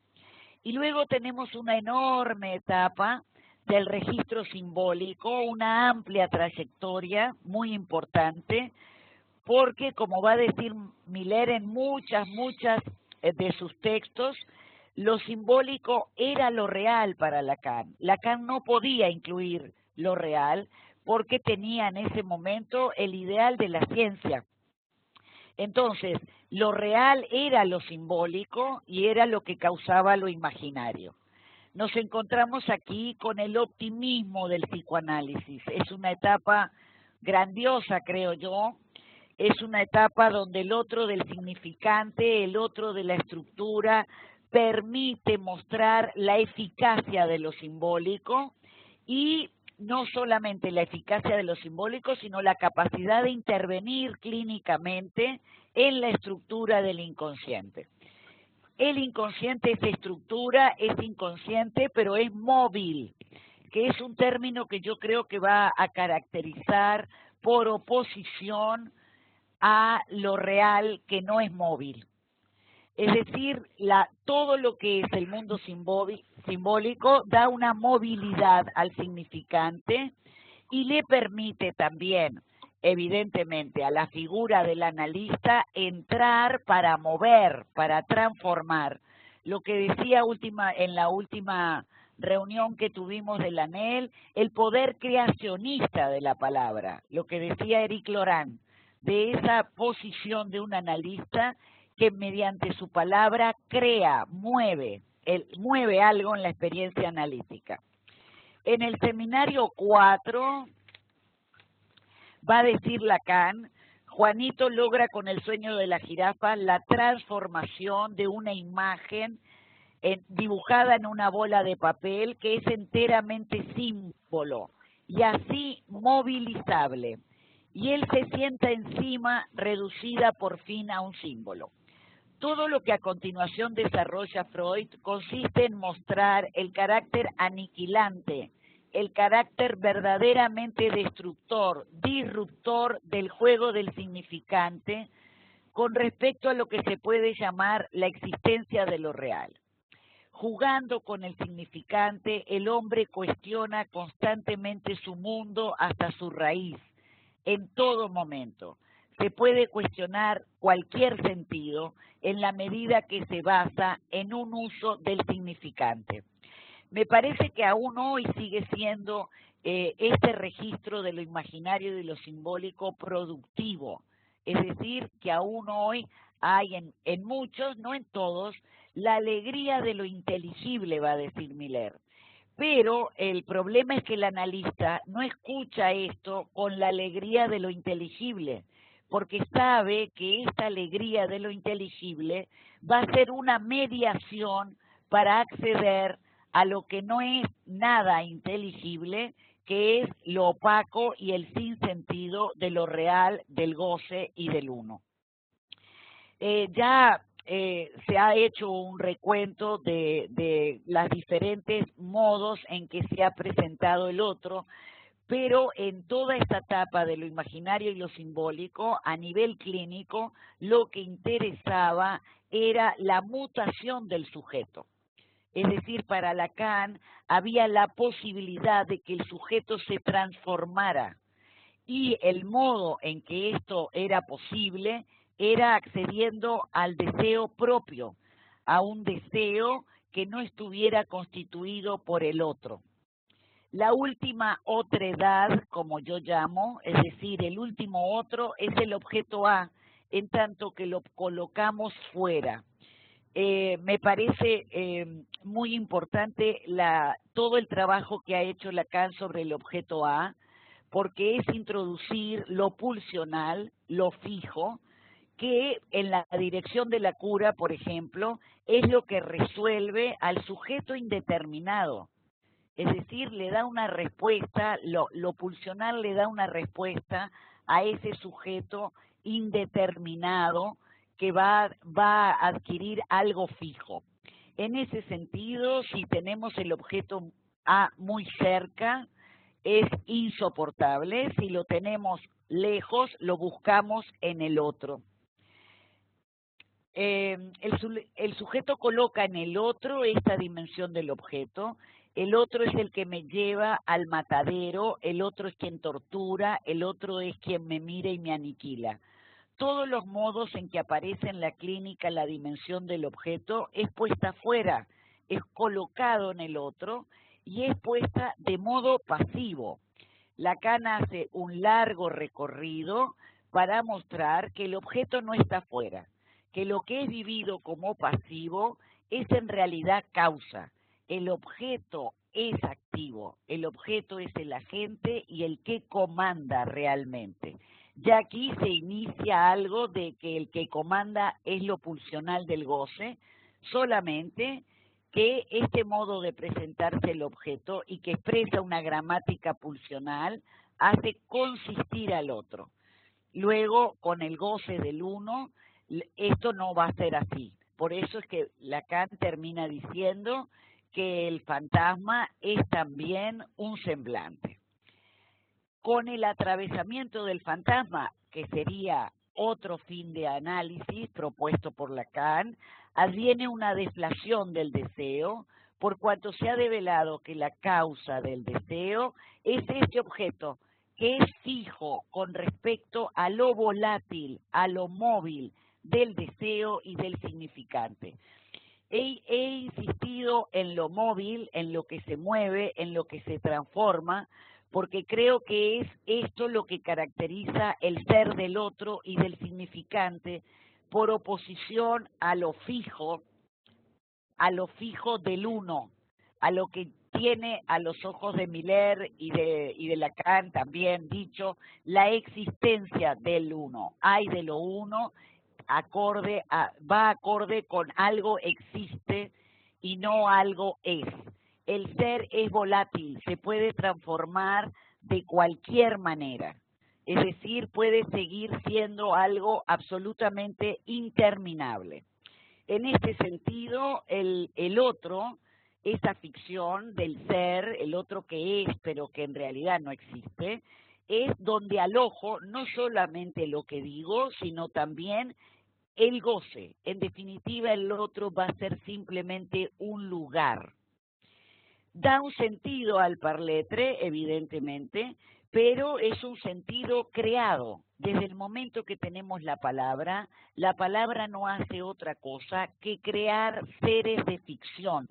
S4: Y luego tenemos una enorme etapa del registro simbólico, una amplia trayectoria muy importante, porque como va a decir Miller en muchas de sus textos, lo simbólico era lo real para Lacan. Lacan no podía incluir lo real porque tenía en ese momento el ideal de la ciencia. Entonces, lo real era lo simbólico y era lo que causaba lo imaginario. Nos encontramos aquí con el optimismo del psicoanálisis. Es una etapa grandiosa, creo yo. Es una etapa donde el otro del significante, el otro de la estructura, permite mostrar la eficacia de lo simbólico y no solamente la eficacia de lo simbólico, sino la capacidad de intervenir clínicamente en la estructura del inconsciente. El inconsciente es estructura, es inconsciente, pero es móvil, que es un término que yo creo que va a caracterizar por oposición a lo real que no es móvil. Es decir, todo lo que es el mundo simbólico da una movilidad al significante y le permite también, evidentemente, a la figura del analista entrar para mover, para transformar. Lo que decía en la última reunión que tuvimos del ANEL, el poder creacionista de la palabra, lo que decía Eric Laurent, de esa posición de un analista que mediante su palabra crea, mueve algo en la experiencia analítica. En el seminario 4 va a decir Lacan, Juanito logra con el sueño de la jirafa la transformación de una imagen dibujada en una bola de papel que es enteramente símbolo y así movilizable. Y él se sienta encima, reducida por fin a un símbolo. Todo lo que a continuación desarrolla Freud consiste en mostrar el carácter aniquilante, el carácter verdaderamente destructor, disruptor del juego del significante con respecto a lo que se puede llamar la existencia de lo real. Jugando con el significante, el hombre cuestiona constantemente su mundo hasta su raíz, en todo momento. Se puede cuestionar cualquier sentido en la medida que se basa en un uso del significante. Me parece que aún hoy sigue siendo este registro de lo imaginario y de lo simbólico productivo. Es decir, que aún hoy hay en muchos, no en todos, la alegría de lo inteligible, va a decir Miller. Pero el problema es que el analista no escucha esto con la alegría de lo inteligible, porque sabe que esta alegría de lo inteligible va a ser una mediación para acceder a lo que no es nada inteligible, que es lo opaco y el sinsentido de lo real, del goce y del uno. Se ha hecho un recuento de los diferentes modos en que se ha presentado el otro, Pero en toda esta etapa de lo imaginario y lo simbólico, a nivel clínico, lo que interesaba era la mutación del sujeto. Es decir, para Lacan había la posibilidad de que el sujeto se transformara, y el modo en que esto era posible era accediendo al deseo propio, a un deseo que no estuviera constituido por el otro. La última otredad, como yo llamo, es decir, el último otro, es el objeto A, en tanto que lo colocamos fuera. Me parece muy importante todo el trabajo que ha hecho Lacan sobre el objeto A, porque es introducir lo pulsional, lo fijo, que en la dirección de la cura, por ejemplo, es lo que resuelve al sujeto indeterminado. Es decir, le da una respuesta, lo pulsional le da una respuesta a ese sujeto indeterminado que va a adquirir algo fijo. En ese sentido, si tenemos el objeto A muy cerca, es insoportable. Si lo tenemos lejos, lo buscamos en el otro. El sujeto coloca en el otro esta dimensión del objeto. El otro es el que me lleva al matadero, el otro es quien tortura, el otro es quien me mira y me aniquila. Todos los modos en que aparece en la clínica la dimensión del objeto es puesta fuera, es colocado en el otro y es puesta de modo pasivo. Lacan hace un largo recorrido para mostrar que el objeto no está fuera, que lo que es vivido como pasivo es en realidad causa. El objeto es activo, el objeto es el agente y el que comanda realmente. Ya aquí se inicia algo de que el que comanda es lo pulsional del goce, solamente que este modo de presentarse el objeto y que expresa una gramática pulsional hace consistir al otro. Luego, con el goce del uno, esto no va a ser así. Por eso es que Lacan termina diciendo que el fantasma es también un semblante. Con el atravesamiento del fantasma, que sería otro fin de análisis propuesto por Lacan, adviene una deflación del deseo, por cuanto se ha develado que la causa del deseo es este objeto, que es fijo con respecto a lo volátil, a lo móvil del deseo y del significante. He insistido en lo móvil, en lo que se mueve, en lo que se transforma, porque creo que es esto lo que caracteriza el ser del otro y del significante, por oposición a lo fijo del uno, a lo que tiene a los ojos de Miller y de Lacan también dicho, la existencia del uno. Hay de lo uno, va acorde con algo existe y no algo es. El ser es volátil, se puede transformar de cualquier manera. Es decir, puede seguir siendo algo absolutamente interminable. En este sentido, el otro, esa ficción del ser, el otro que es, pero que en realidad no existe, es donde alojo no solamente lo que digo, sino también el goce. En definitiva, el otro va a ser simplemente un lugar. Da un sentido al parletre, evidentemente, pero es un sentido creado. Desde el momento que tenemos la palabra no hace otra cosa que crear seres de ficción.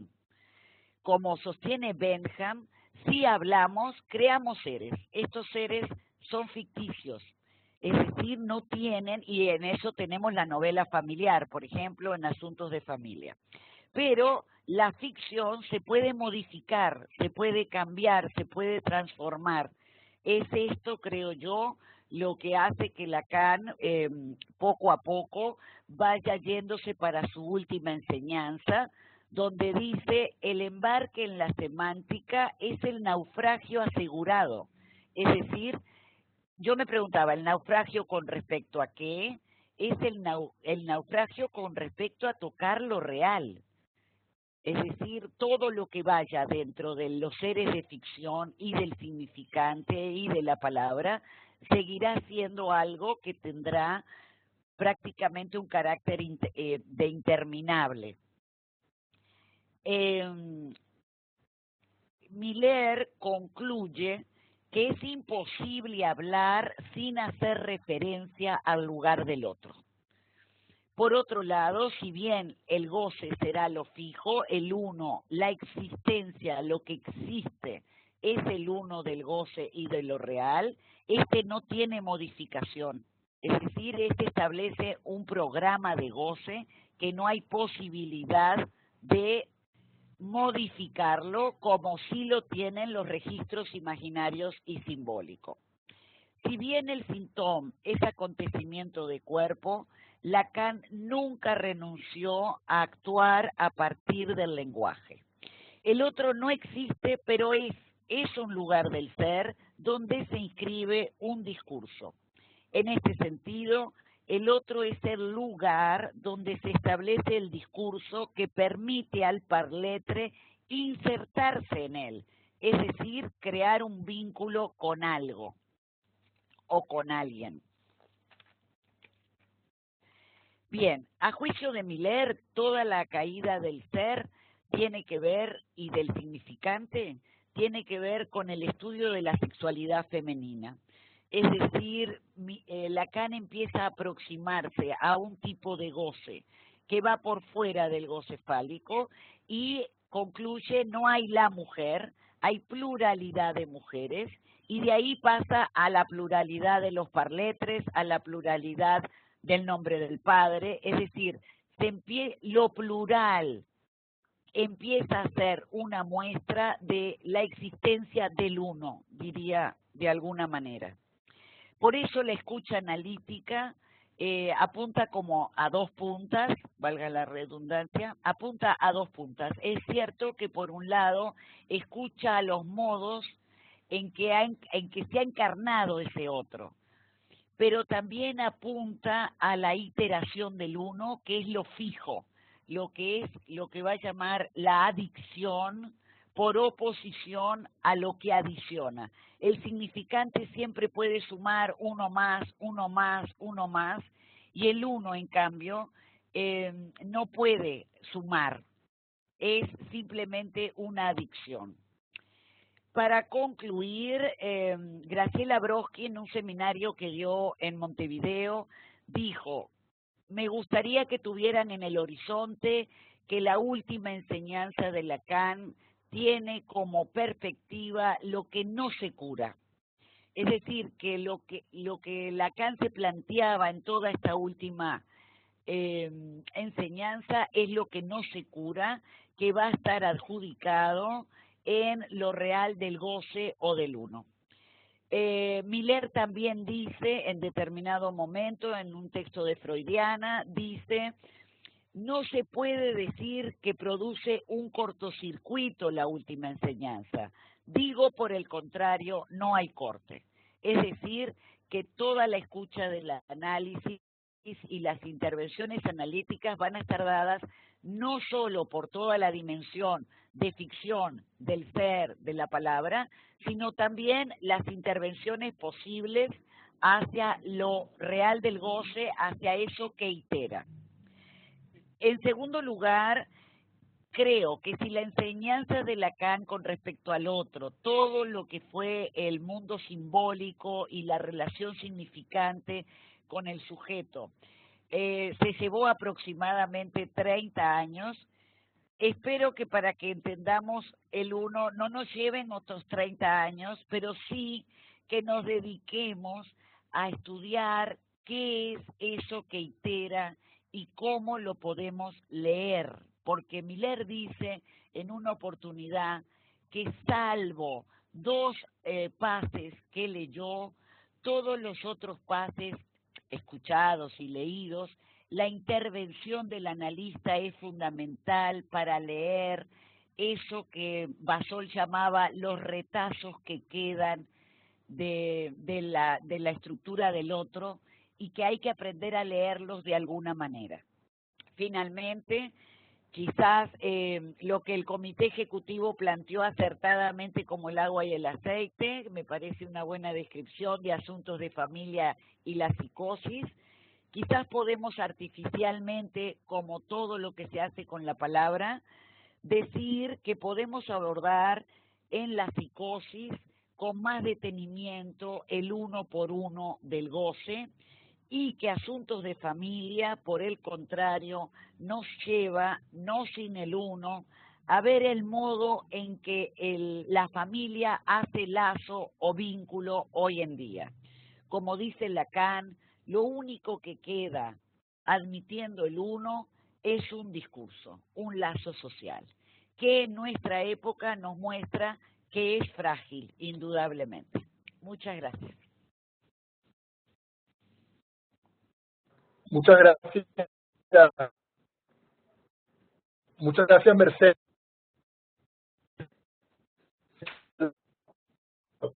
S4: Como sostiene Bentham, si hablamos, creamos seres. Estos seres son ficticios. Es decir, no tienen, y en eso tenemos la novela familiar, por ejemplo, en asuntos de familia. Pero la ficción se puede modificar, se puede cambiar, se puede transformar. Es esto, creo yo, lo que hace que Lacan poco a poco vaya yéndose para su última enseñanza, donde dice: el embarque en la semántica es el naufragio asegurado. Es decir, yo me preguntaba, ¿el naufragio con respecto a qué? Es el naufragio con respecto a tocar lo real. Es decir, todo lo que vaya dentro de los seres de ficción y del significante y de la palabra, seguirá siendo algo que tendrá prácticamente un carácter de interminable. Miller concluye que es imposible hablar sin hacer referencia al lugar del otro. Por otro lado, si bien el goce será lo fijo, el uno, la existencia, lo que existe, es el uno del goce y de lo real, este no tiene modificación. Es decir, este establece un programa de goce que no hay posibilidad de modificarlo como sí lo tienen los registros imaginarios y simbólicos. Si bien el síntoma es acontecimiento de cuerpo, Lacan nunca renunció a actuar a partir del lenguaje. El otro no existe, pero es un lugar del ser donde se inscribe un discurso. En este sentido, el otro es el lugar donde se establece el discurso que permite al parletre insertarse en él, es decir, crear un vínculo con algo o con alguien. Bien, a juicio de Miller, toda la caída del ser tiene que ver, y del significante, tiene que ver con el estudio de la sexualidad femenina. Es decir, Lacan empieza a aproximarse a un tipo de goce que va por fuera del goce fálico y concluye, no hay la mujer, hay pluralidad de mujeres, y de ahí pasa a la pluralidad de los parletres, a la pluralidad del nombre del padre, es decir, lo plural empieza a ser una muestra de la existencia del uno, diría de alguna manera. Por eso la escucha analítica apunta como a dos puntas, valga la redundancia, apunta a dos puntas. Es cierto que por un lado escucha los modos en que se ha encarnado ese otro, pero también apunta a la iteración del uno, que es lo fijo, lo que va a llamar la adicción por oposición a lo que adiciona. El significante siempre puede sumar uno más, uno más, uno más, y el uno, en cambio, no puede sumar, es simplemente una adicción. Para concluir, Graciela Brodsky, en un seminario que dio en Montevideo, dijo: me gustaría que tuvieran en el horizonte que la última enseñanza de Lacan tiene como perspectiva lo que no se cura. Es decir, que lo que Lacan se planteaba en toda esta última enseñanza es lo que no se cura, que va a estar adjudicado en lo real del goce o del uno. Miller también dice, en determinado momento, en un texto de Freudiana, dice: no se puede decir que produce un cortocircuito la última enseñanza. Digo, por el contrario, no hay corte. Es decir, que toda la escucha del análisis y las intervenciones analíticas van a estar dadas no solo por toda la dimensión de ficción, del ser, de la palabra, sino también las intervenciones posibles hacia lo real del goce, hacia eso que itera. En segundo lugar, creo que si la enseñanza de Lacan con respecto al otro, todo lo que fue el mundo simbólico y la relación significante con el sujeto, se llevó aproximadamente 30 años, espero que para que entendamos el uno no nos lleven otros 30 años, pero sí que nos dediquemos a estudiar qué es eso que itera y cómo lo podemos leer, porque Miller dice en una oportunidad que salvo dos pases que leyó, todos los otros pases escuchados y leídos, la intervención del analista es fundamental para leer eso que Basol llamaba los retazos que quedan de la estructura del otro y que hay que aprender a leerlos de alguna manera. Finalmente, quizás lo que el comité ejecutivo planteó acertadamente como el agua y el aceite, me parece una buena descripción de asuntos de familia y la psicosis. Quizás podemos artificialmente, como todo lo que se hace con la palabra, decir que podemos abordar en la psicosis con más detenimiento el uno por uno del goce, y que asuntos de familia, por el contrario, nos lleva, no sin el uno, a ver el modo en que la familia hace lazo o vínculo hoy en día. Como dice Lacan, lo único que queda, admitiendo el uno, es un discurso, un lazo social, que en nuestra época nos muestra que es frágil, indudablemente. Muchas gracias.
S2: Muchas gracias. Muchas gracias, Mercedes,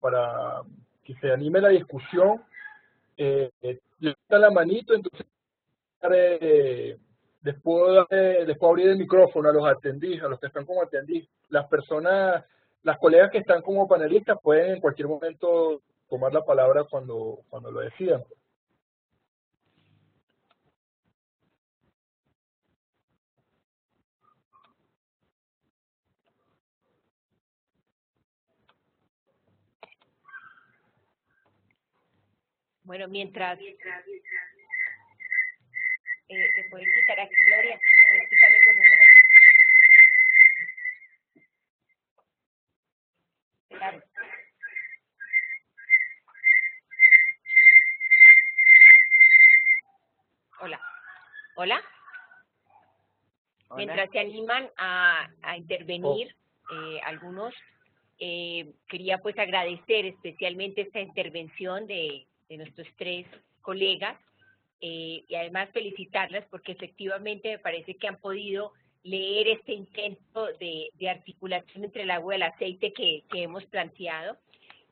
S2: para que se anime la discusión. Levanta la manito, entonces les puedo abrir el micrófono a los atendís, a los que están como atendís. Las personas, las colegas que están como panelistas pueden en cualquier momento tomar la palabra cuando lo decidan.
S1: Bueno, mientras le puedes quitar aquí, Gloria, puedes quitarme el volumen aquí. Claro. Hola. Hola.
S4: Hola.
S1: Mientras se animan a intervenir algunos, quería pues agradecer especialmente esta intervención de nuestros tres colegas y además felicitarlas porque efectivamente me parece que han podido leer este intento de articulación entre el agua y el aceite que hemos planteado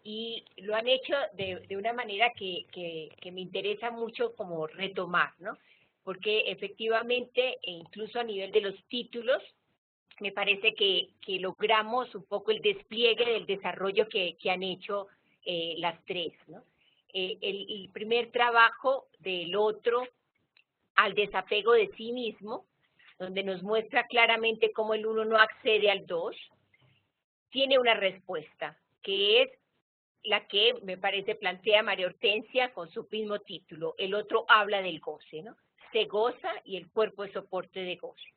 S1: y lo han hecho de una manera que me interesa mucho como retomar, ¿no? Porque efectivamente, e incluso a nivel de los títulos, me parece que logramos un poco el despliegue del desarrollo que han hecho las tres, ¿no? El primer trabajo del otro al desapego de sí mismo, donde nos muestra claramente cómo el uno no accede al dos, tiene una respuesta, que es la que me parece plantea María Hortensia con su mismo título. El otro habla del goce, ¿no? Se goza y el cuerpo es soporte de goce.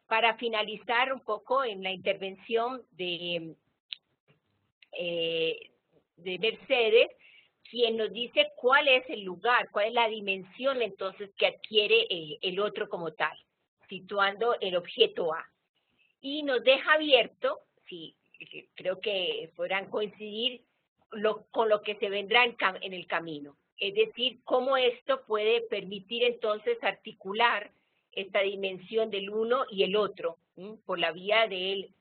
S1: Para finalizar un poco en la intervención de Mercedes, quien nos dice cuál es el lugar, cuál es la dimensión entonces que adquiere el otro como tal, situando el objeto A. Y nos deja abierto, sí, creo que podrán coincidir con lo que se vendrá en el camino. Es decir, cómo esto puede permitir entonces articular esta dimensión del uno y el otro, por la vía del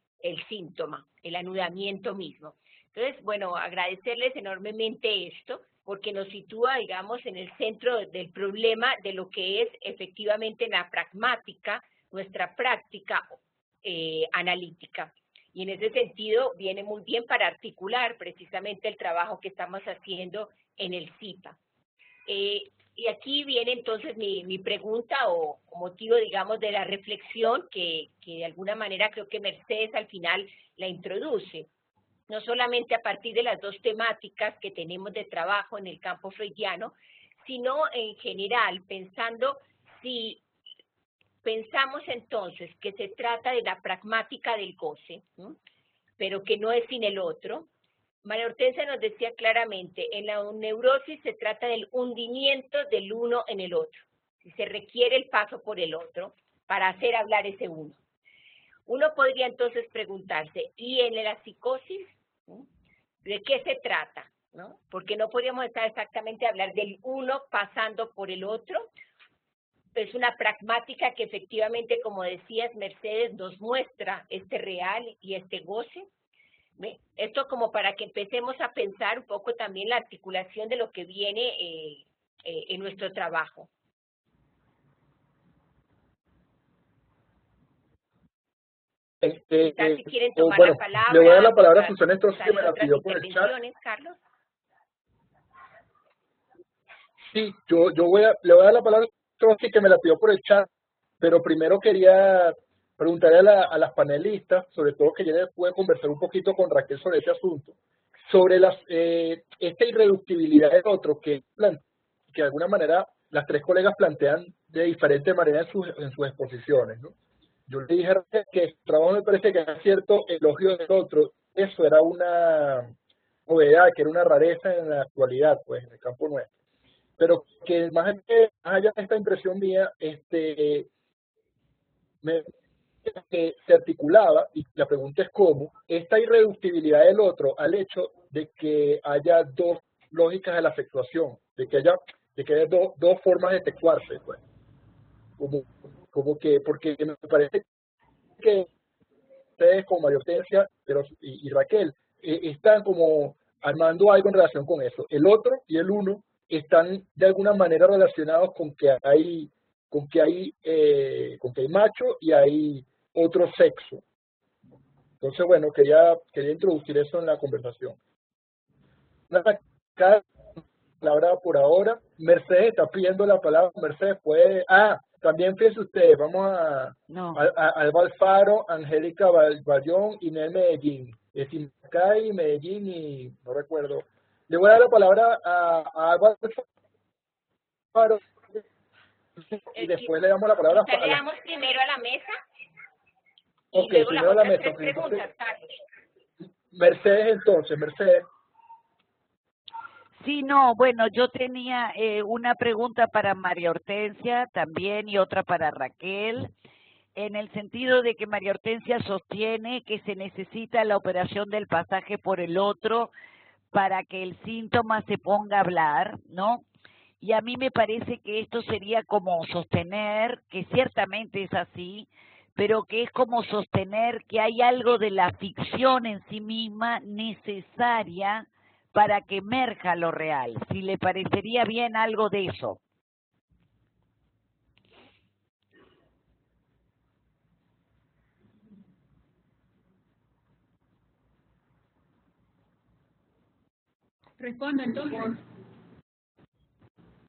S1: síntoma, el anudamiento mismo. Entonces, bueno, agradecerles enormemente esto, porque nos sitúa, digamos, en el centro del problema de lo que es efectivamente la pragmática, nuestra práctica analítica. Y en ese sentido viene muy bien para articular precisamente el trabajo que estamos haciendo en el CIPA. Y aquí viene entonces mi pregunta o motivo, digamos, de la reflexión que de alguna manera creo que Mercedes al final la introduce. No solamente a partir de las dos temáticas que tenemos de trabajo en el campo freudiano, sino en general, pensando si pensamos entonces que se trata de la pragmática del goce, ¿no? Pero que no es sin el otro. María Hortensia nos decía claramente, en la neurosis se trata del hundimiento del uno en el otro. Si se requiere el paso por el otro para hacer hablar ese uno. Uno podría entonces preguntarse, ¿y en la psicosis? ¿No? ¿De qué se trata? ¿No? Porque no podríamos estar exactamente a hablar del uno pasando por el otro. Es una pragmática que efectivamente, como decías, Mercedes, nos muestra este real y este goce. Esto como para que empecemos a pensar un poco también la articulación de lo que viene en nuestro trabajo. Quizás si quieren tomar
S2: bueno,
S1: la palabra.
S2: le voy a dar la palabra a
S1: otras-
S2: Susana Estrosi, que me la
S1: otras
S2: pidió por el chat.
S1: intervenciones, Carlos.
S2: Sí, le voy a dar la palabra a Estrosi, que me la pidió por el chat, pero primero quería preguntarle a las panelistas, sobre todo que ya pude conversar un poquito con Raquel sobre este asunto, sobre esta irreductibilidad del otro que de alguna manera las tres colegas plantean de diferente manera en sus exposiciones, ¿no? Yo le dije que su trabajo me parece que era cierto elogio del otro, eso era una novedad, que era una rareza en la actualidad, pues, en el campo nuestro. Pero que más allá de esta impresión mía, que se articulaba, y la pregunta es cómo, esta irreductibilidad del otro al hecho de que haya dos lógicas de la sexuación, de que haya dos formas de sexuarse, pues. Como que, porque me parece que ustedes como María Hortensia y Raquel están como armando algo en relación con eso. El otro y el uno están de alguna manera relacionados con que hay macho y hay otro sexo. Entonces, bueno, quería introducir eso en la conversación. Cada palabra por ahora. Mercedes está pidiendo la palabra. Mercedes puede... También fíjense ustedes, vamos a Alba Alfaro, Angélica Bayón y Nel Medellín. Es Simacay, Medellín y no recuerdo. Le voy a dar la palabra a Alba Alfaro y después le damos la palabra
S1: le damos primero a la mesa y
S2: ok,
S1: luego
S2: primero a la mesa.
S1: preguntas, Carlos.
S2: Mercedes entonces, Mercedes.
S4: Sí, no, bueno, yo tenía una pregunta para María Hortensia también y otra para Raquel, en el sentido de que María Hortensia sostiene que se necesita la operación del pasaje por el otro para que el síntoma se ponga a hablar, ¿no? Y a mí me parece que esto sería como sostener, que ciertamente es así, pero que es como sostener que hay algo de la ficción en sí misma necesaria para que emerja lo real. Si le parecería bien algo de eso.
S3: Respondo entonces.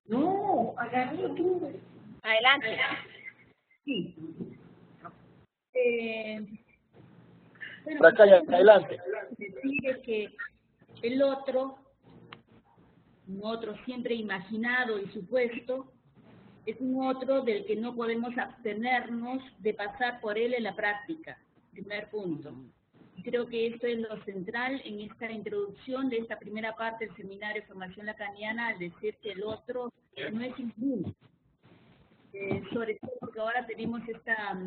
S1: No, agarré tú. Adelante.
S3: Sí. Bueno,
S2: adelante.
S3: Decir que el otro, un otro siempre imaginado y supuesto, es un otro del que no podemos abstenernos de pasar por él en la práctica. Primer punto. Creo que esto es lo central en esta introducción de esta primera parte del seminario de formación lacaniana, al decir que el otro no es injusto. Sobre todo porque ahora tenemos esta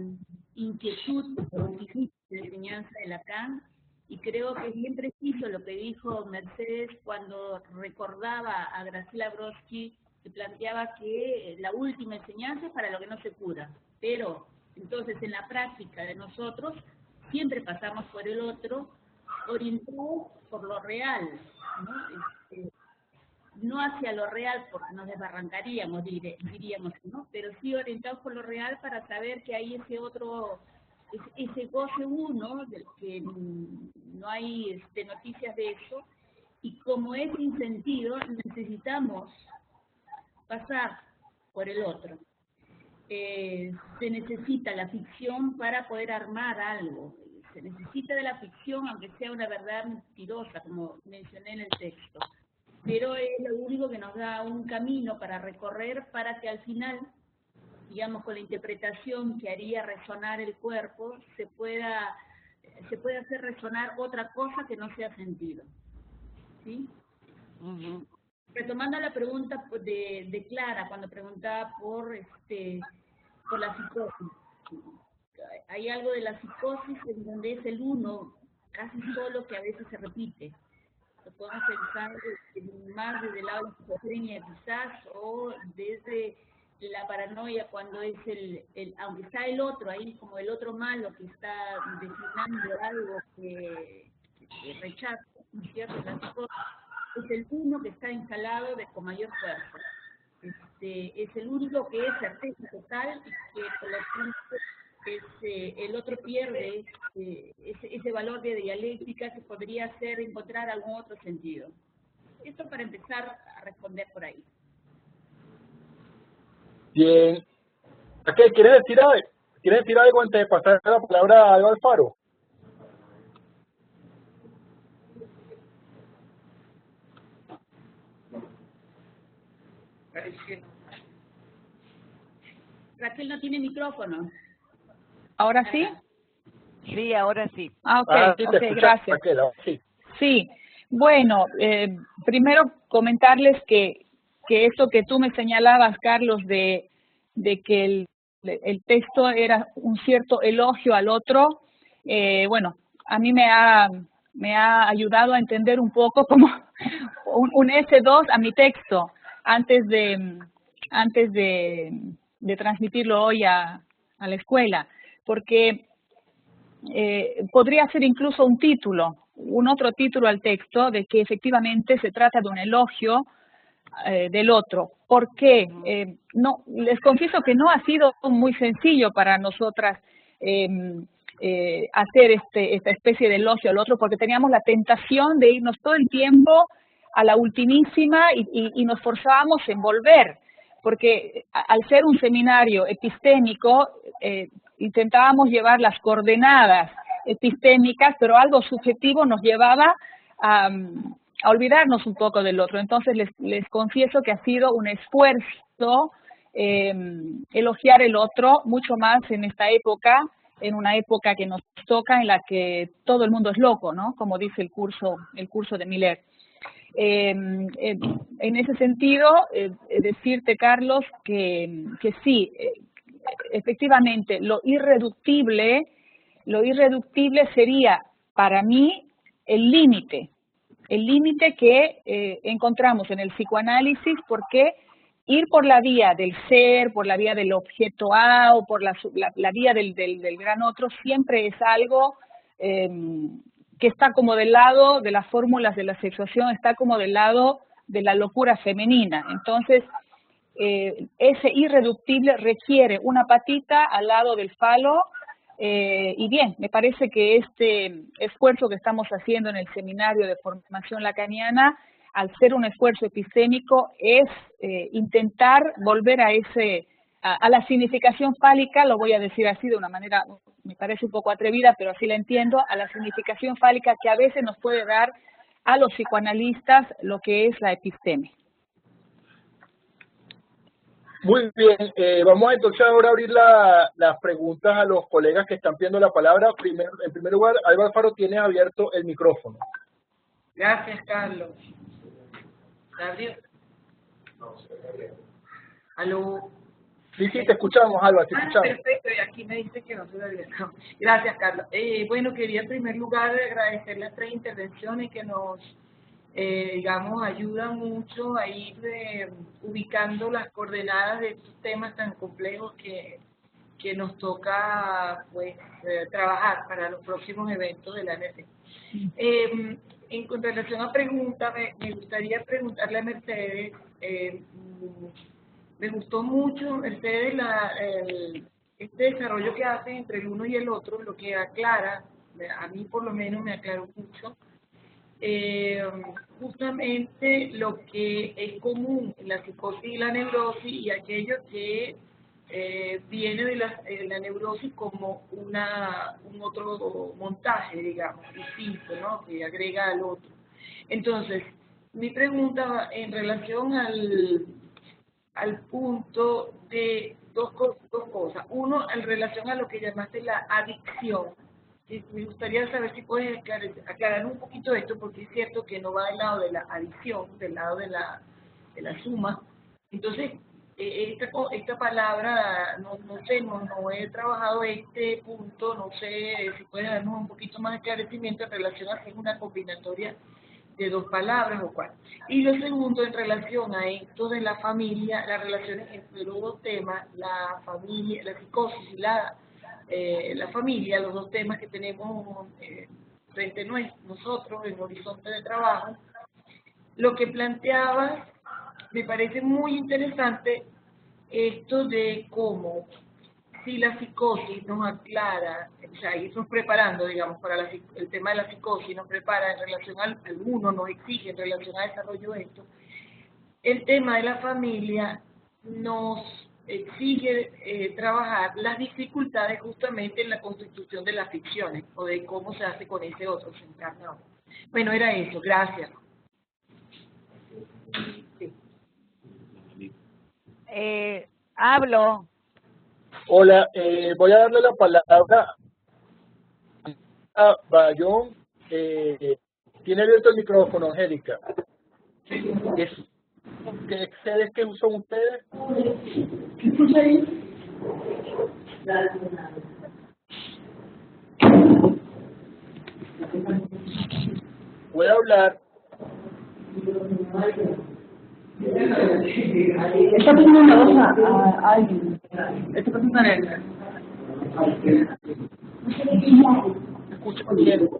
S3: inquietud por los límites de enseñanza de Lacan, y creo que es bien preciso lo que dijo Mercedes cuando recordaba a Graciela Brodsky, que planteaba que la última enseñanza es para lo que no se cura, pero entonces en la práctica de nosotros siempre pasamos por el otro, orientados por lo real, ¿no? No hacia lo real porque nos desbarrancaríamos, diríamos, ¿no? Pero sí orientados por lo real para saber que hay ese otro, ese goce uno, del que no hay noticias de eso, y como es sin sentido, necesitamos pasar por el otro. Se necesita la ficción para poder armar algo. Se necesita de la ficción, aunque sea una verdad mentirosa, como mencioné en el texto. Pero es lo único que nos da un camino para recorrer para que al final, digamos, con la interpretación que haría resonar el cuerpo, se pueda hacer resonar otra cosa que no sea sentido. ¿Sí?
S4: Uh-huh.
S3: Retomando la pregunta de Clara, cuando preguntaba por la psicosis. Hay algo de la psicosis en donde es el uno, casi solo, que a veces se repite. Lo podemos pensar más desde el lado de la esquizofrenia quizás, o desde la paranoia cuando es aunque está el otro ahí, como el otro malo que está destinando algo que rechaza, ¿cierto? La psicosis es el uno que está instalado con mayor fuerza. Es el único que es certeza total y que por lo tanto el otro pierde ese valor de dialéctica, se podría hacer encontrar algún otro sentido. Esto para empezar a responder por ahí.
S2: Bien. ¿Qué quieres decir algo? ¿Quieres decir algo antes de pasar la palabra a Alba Alfaro?
S3: Raquel no tiene micrófono.
S5: ¿Ahora sí?
S4: Sí, ahora sí.
S5: Ok,
S2: Sí, te escucho,
S5: gracias.
S2: Raquel, sí.
S5: Sí, bueno, primero comentarles que esto que tú me señalabas, Carlos, de que el texto era un cierto elogio al otro, bueno, a mí me ha ayudado a entender un poco como un S2 a mi texto antes de transmitirlo hoy a la escuela, porque podría ser incluso un otro título al texto de que efectivamente se trata de un elogio del otro. ¿Por qué? No, les confieso que no ha sido muy sencillo para nosotras hacer esta especie de elogio al otro, porque teníamos la tentación de irnos todo el tiempo a la ultimísima y nos forzábamos en volver, porque al ser un seminario epistémico, intentábamos llevar las coordenadas epistémicas, pero algo subjetivo nos llevaba a olvidarnos un poco del otro. Entonces les confieso que ha sido un esfuerzo elogiar el otro, mucho más en esta época, en una época que nos toca, en la que todo el mundo es loco, ¿no? Como dice el curso de Miller. En ese sentido, decirte, Carlos, que sí, efectivamente, lo irreductible sería para mí el límite que encontramos en el psicoanálisis, porque ir por la vía del ser, por la vía del objeto A o por la vía del gran otro, siempre es algo que está como del lado de las fórmulas de la sexuación, está como del lado de la locura femenina. Entonces, ese irreductible requiere una patita al lado del falo, y bien, me parece que este esfuerzo que estamos haciendo en el seminario de formación lacaniana, al ser un esfuerzo epistémico, es intentar volver a la significación fálica, lo voy a decir así de una manera, me parece un poco atrevida, pero así la entiendo, a la significación fálica que a veces nos puede dar a los psicoanalistas lo que es la episteme.
S2: Muy bien, vamos entonces ahora a abrir las preguntas a los colegas que están pidiendo la palabra. En primer lugar, Alba Alfaro, tienes abierto el micrófono.
S6: Gracias, Carlos. ¿Gabriel? ¿Aló?
S2: Sí, te escuchamos, Alba, te escuchamos.
S6: Perfecto, y aquí me dice que no se lo había. Gracias, Carlos. Bueno, quería en primer lugar agradecer las 3 intervenciones que nos digamos, ayuda mucho a ir ubicando las coordenadas de estos temas tan complejos que nos toca pues trabajar para los próximos eventos de la ANT. En relación a preguntas, me gustaría preguntarle a Mercedes, me gustó mucho, Mercedes, este desarrollo que hace entre el uno y el otro, lo que aclara, a mí por lo menos me aclaró mucho, justamente lo que es común en la psicosis y la neurosis y aquello que viene de la neurosis como un otro montaje, digamos, distinto, ¿no? Que agrega al otro. Entonces, mi pregunta va en relación al punto de dos cosas. Uno, en relación a lo que llamaste la adicción. Me gustaría saber si puedes aclarar un poquito esto, porque es cierto que no va del lado de la adición, del lado de la suma. Entonces, esta palabra, no sé, no he trabajado este punto, no sé si puedes darnos un poquito más de esclarecimiento en relación a si es una combinatoria de 2 palabras o cuál. Y lo segundo, en relación a esto de la familia, las relaciones entre los 2 temas, la familia, la psicosis y la familia, los 2 temas que tenemos frente a nosotros en el horizonte de trabajo. Lo que planteabas me parece muy interesante, esto de cómo si la psicosis nos aclara, o sea, irnos preparando, digamos, para el tema de la psicosis, nos prepara en relación al uno, nos exige en relación al desarrollo de esto, el tema de la familia nos exige trabajar las dificultades justamente en la constitución de las ficciones, o de cómo se hace con ese otro, se encarna otro. Bueno, era eso, gracias. Sí.
S4: Hablo.
S2: Hola, voy a darle la palabra a Bayón. Tiene abierto el micrófono, Angélica. ¿Qué excedes que usan ustedes?
S6: ¿Qué escucha ahí?
S2: ¿Puede hablar?
S6: Está poniendo una voz a alguien. Está pasando en él.
S2: Escucha bien.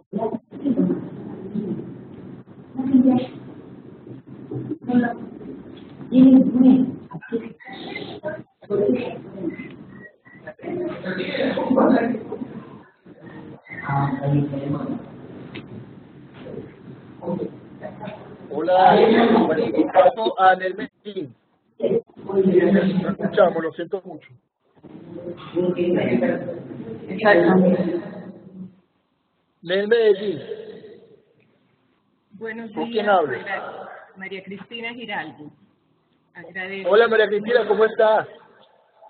S2: Hola, bueno, paso a Nel Medellín. No escuchamos, lo siento mucho. Nel Medellín.
S7: Buenos
S2: ¿Con
S7: días,
S2: quién habla?
S7: María Cristina Giraldo. Agradezco.
S2: Hola María Cristina, ¿cómo estás?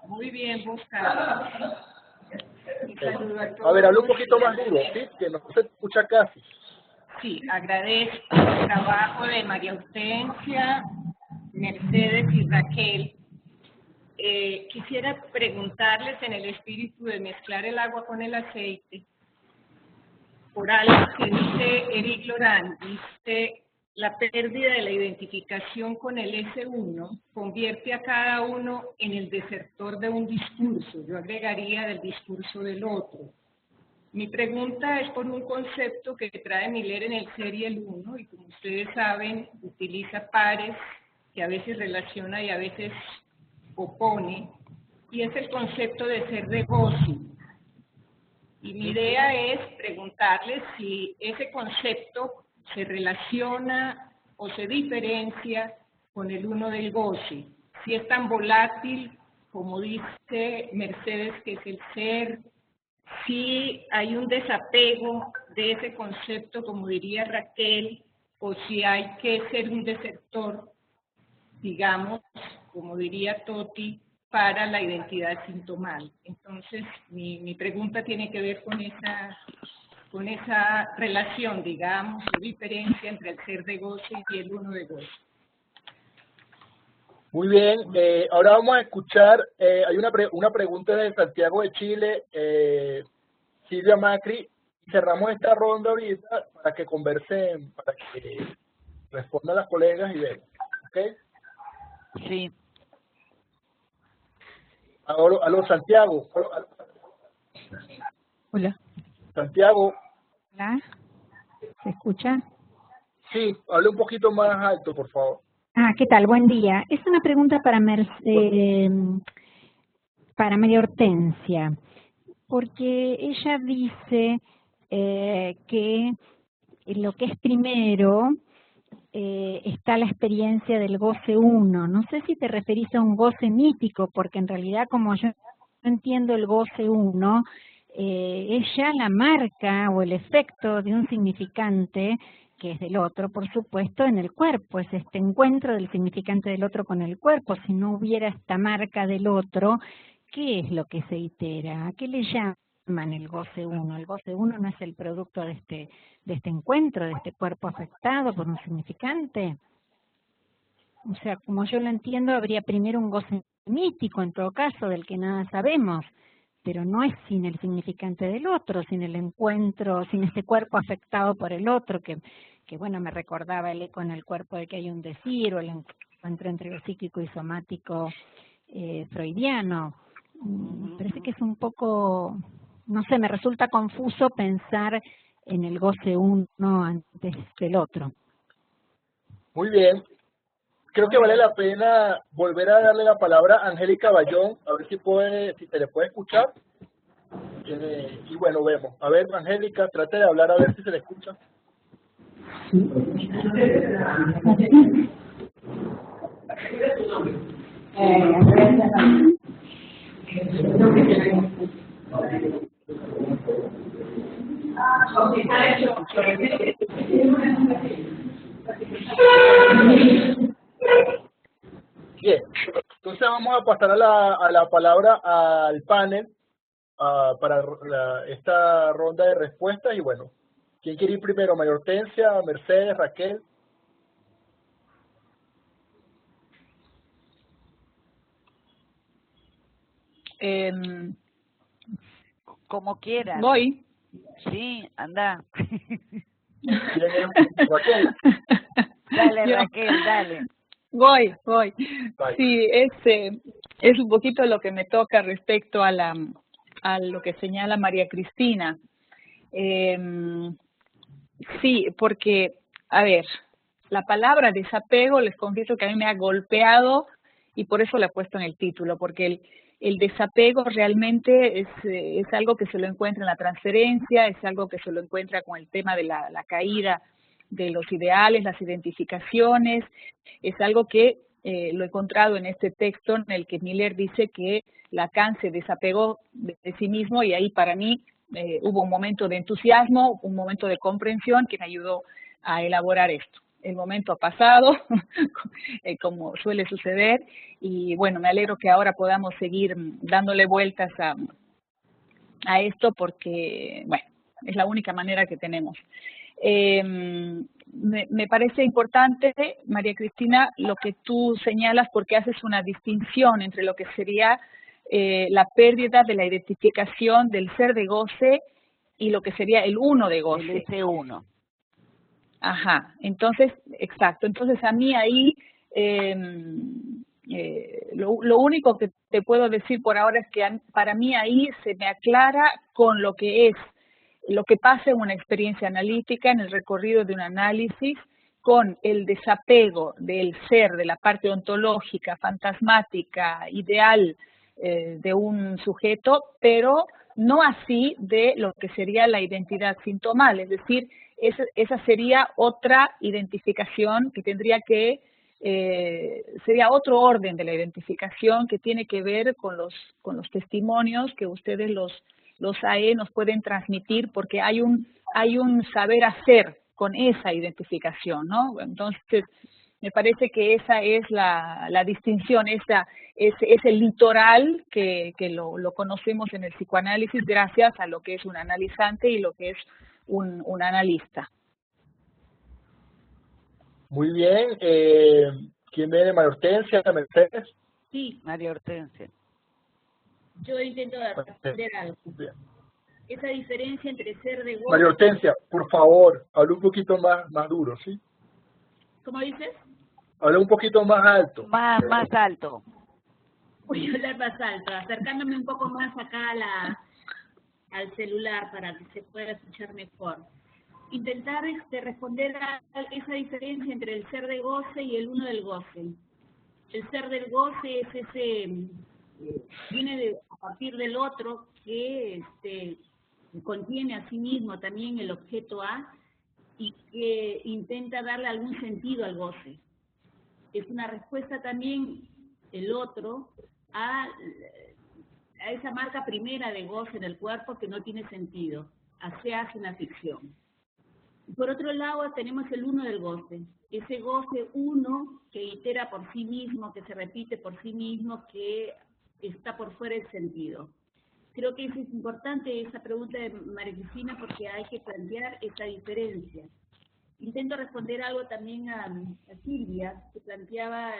S7: Muy bien, vos, Carlos. Un saludo a todos.
S2: A ver, habla un poquito más duro, ¿sí? Que no se escucha casi.
S7: Sí, agradezco el trabajo de María Hortensia, Mercedes y Raquel. Quisiera preguntarles en el espíritu de mezclar el agua con el aceite, por algo que dice Eric Laurent, dice: la pérdida de la identificación con el S1 convierte a cada uno en el desertor de un discurso. Yo agregaría del discurso del otro. Mi pregunta es por un concepto que trae Miller en el Ser y el Uno, y como ustedes saben, utiliza pares que a veces relaciona y a veces opone, y es el concepto de ser de gozo. Y mi idea es preguntarles si ese concepto se relaciona o se diferencia con el uno del goce, si es tan volátil como dice Mercedes que es el ser, si hay un desapego de ese concepto como diría Raquel, o si hay que ser un desertor, digamos, como diría Toti, para la identidad sintomal. Entonces, mi pregunta tiene que ver con esa relación, digamos, o diferencia entre el ser de goce y el uno de goce.
S2: Muy bien, ahora vamos a escuchar, hay una pregunta de Santiago de Chile, Silvia Macri. Cerramos esta ronda ahorita para que conversen, para que respondan las colegas y vean, ¿ok?
S4: Sí.
S2: Aló, Santiago.
S8: Hola.
S2: Santiago.
S8: Hola. ¿Se escucha?
S2: Sí, hable un poquito más alto, por favor.
S8: ¿Qué tal? Buen día. Es una pregunta para María Hortensia, porque ella dice que en lo que es primero está la experiencia del goce uno. No sé si te referís a un goce mítico, porque en realidad, como yo entiendo el goce uno, es ya la marca o el efecto de un significante que es del otro, por supuesto, en el cuerpo. Es este encuentro del significante del otro con el cuerpo. Si no hubiera esta marca del otro, ¿qué es lo que se itera? ¿A qué le llaman el goce uno? El goce uno no es el producto de este encuentro, de este cuerpo afectado por un significante. O sea, como yo lo entiendo, habría primero un goce mítico, en todo caso, del que nada sabemos, pero no es sin el significante del otro, sin el encuentro, sin este cuerpo afectado por el otro, que bueno, me recordaba el eco en el cuerpo de que hay un decir, o el encuentro entre lo psíquico y somático freudiano. Parece que es un poco, no sé, me resulta confuso pensar en el goce uno antes del otro.
S2: Muy bien. creo que vale la pena volver a darle la palabra a Angélica Bayón, a ver si se le puede escuchar. Y bueno, vemos. A ver, Angélica, trate de hablar a ver si se le escucha. Bien, entonces vamos a pasar a la palabra al panel para esta ronda de respuestas. Y bueno, ¿quién quiere ir primero? María Hortensia, Mercedes, Raquel.
S4: Como quieran.
S5: Voy.
S4: Sí, anda.
S2: Raquel.
S4: Dale, Raquel, dale.
S5: Voy.
S2: Bye.
S5: Sí, es un poquito lo que me toca respecto a lo que señala María Cristina. Sí, porque, a ver, la palabra desapego, les confieso que a mí me ha golpeado y por eso la he puesto en el título, porque el desapego realmente es algo que se lo encuentra en la transferencia, es algo que se lo encuentra con el tema de la caída de los ideales, las identificaciones, es algo que lo he encontrado en este texto en el que Miller dice que Lacan se desapegó de sí mismo y ahí para mí hubo un momento de entusiasmo, un momento de comprensión que me ayudó a elaborar esto. El momento ha pasado, como suele suceder, y bueno, me alegro que ahora podamos seguir dándole vueltas a esto porque, bueno, es la única manera que tenemos. Me parece importante, María Cristina, lo que tú señalas porque haces una distinción entre lo que sería la pérdida de la identificación del ser de goce y lo que sería el uno de goce.
S4: El ese uno.
S5: Ajá, entonces, exacto. Entonces a mí ahí lo único que te puedo decir por ahora es que para mí ahí se me aclara con lo que es, lo que pasa en una experiencia analítica, en el recorrido de un análisis, con el desapego del ser, de la parte ontológica, fantasmática, ideal de un sujeto, pero no así de lo que sería la identidad sintomal, es decir, esa sería otra identificación que tendría que, sería otro orden de la identificación que tiene que ver con los testimonios que ustedes los AE nos pueden transmitir porque hay un saber hacer con esa identificación, ¿no? Entonces, me parece que esa es la distinción, ese litoral que lo conocemos en el psicoanálisis gracias a lo que es un analizante y lo que es un analista.
S2: Muy bien. ¿Quién viene? María Hortensia, Mercedes.
S3: Sí,
S4: María Hortensia.
S3: yo intento responder algo.
S2: Bien.
S3: Esa diferencia entre ser de goce...
S2: María Hortensia, por favor, habla un poquito más duro, ¿sí?
S3: ¿Cómo dices?
S2: Habla un poquito más alto.
S4: Más alto.
S3: Voy a hablar más alto, acercándome un poco más acá al celular para que se pueda escuchar mejor. Intentar responder a esa diferencia entre el ser de goce y el uno del goce. El ser del goce es viene a partir del otro que contiene a sí mismo también el objeto A y que intenta darle algún sentido al goce. Es una respuesta también el otro a esa marca primera de goce en el cuerpo que no tiene sentido, se hace una ficción. Por otro lado tenemos el uno del goce, ese goce uno que itera por sí mismo, que se repite por sí mismo, que está por fuera del sentido. Creo que es importante esa pregunta de María Cristina porque hay que plantear esa diferencia. Intento responder algo también a Silvia, que planteaba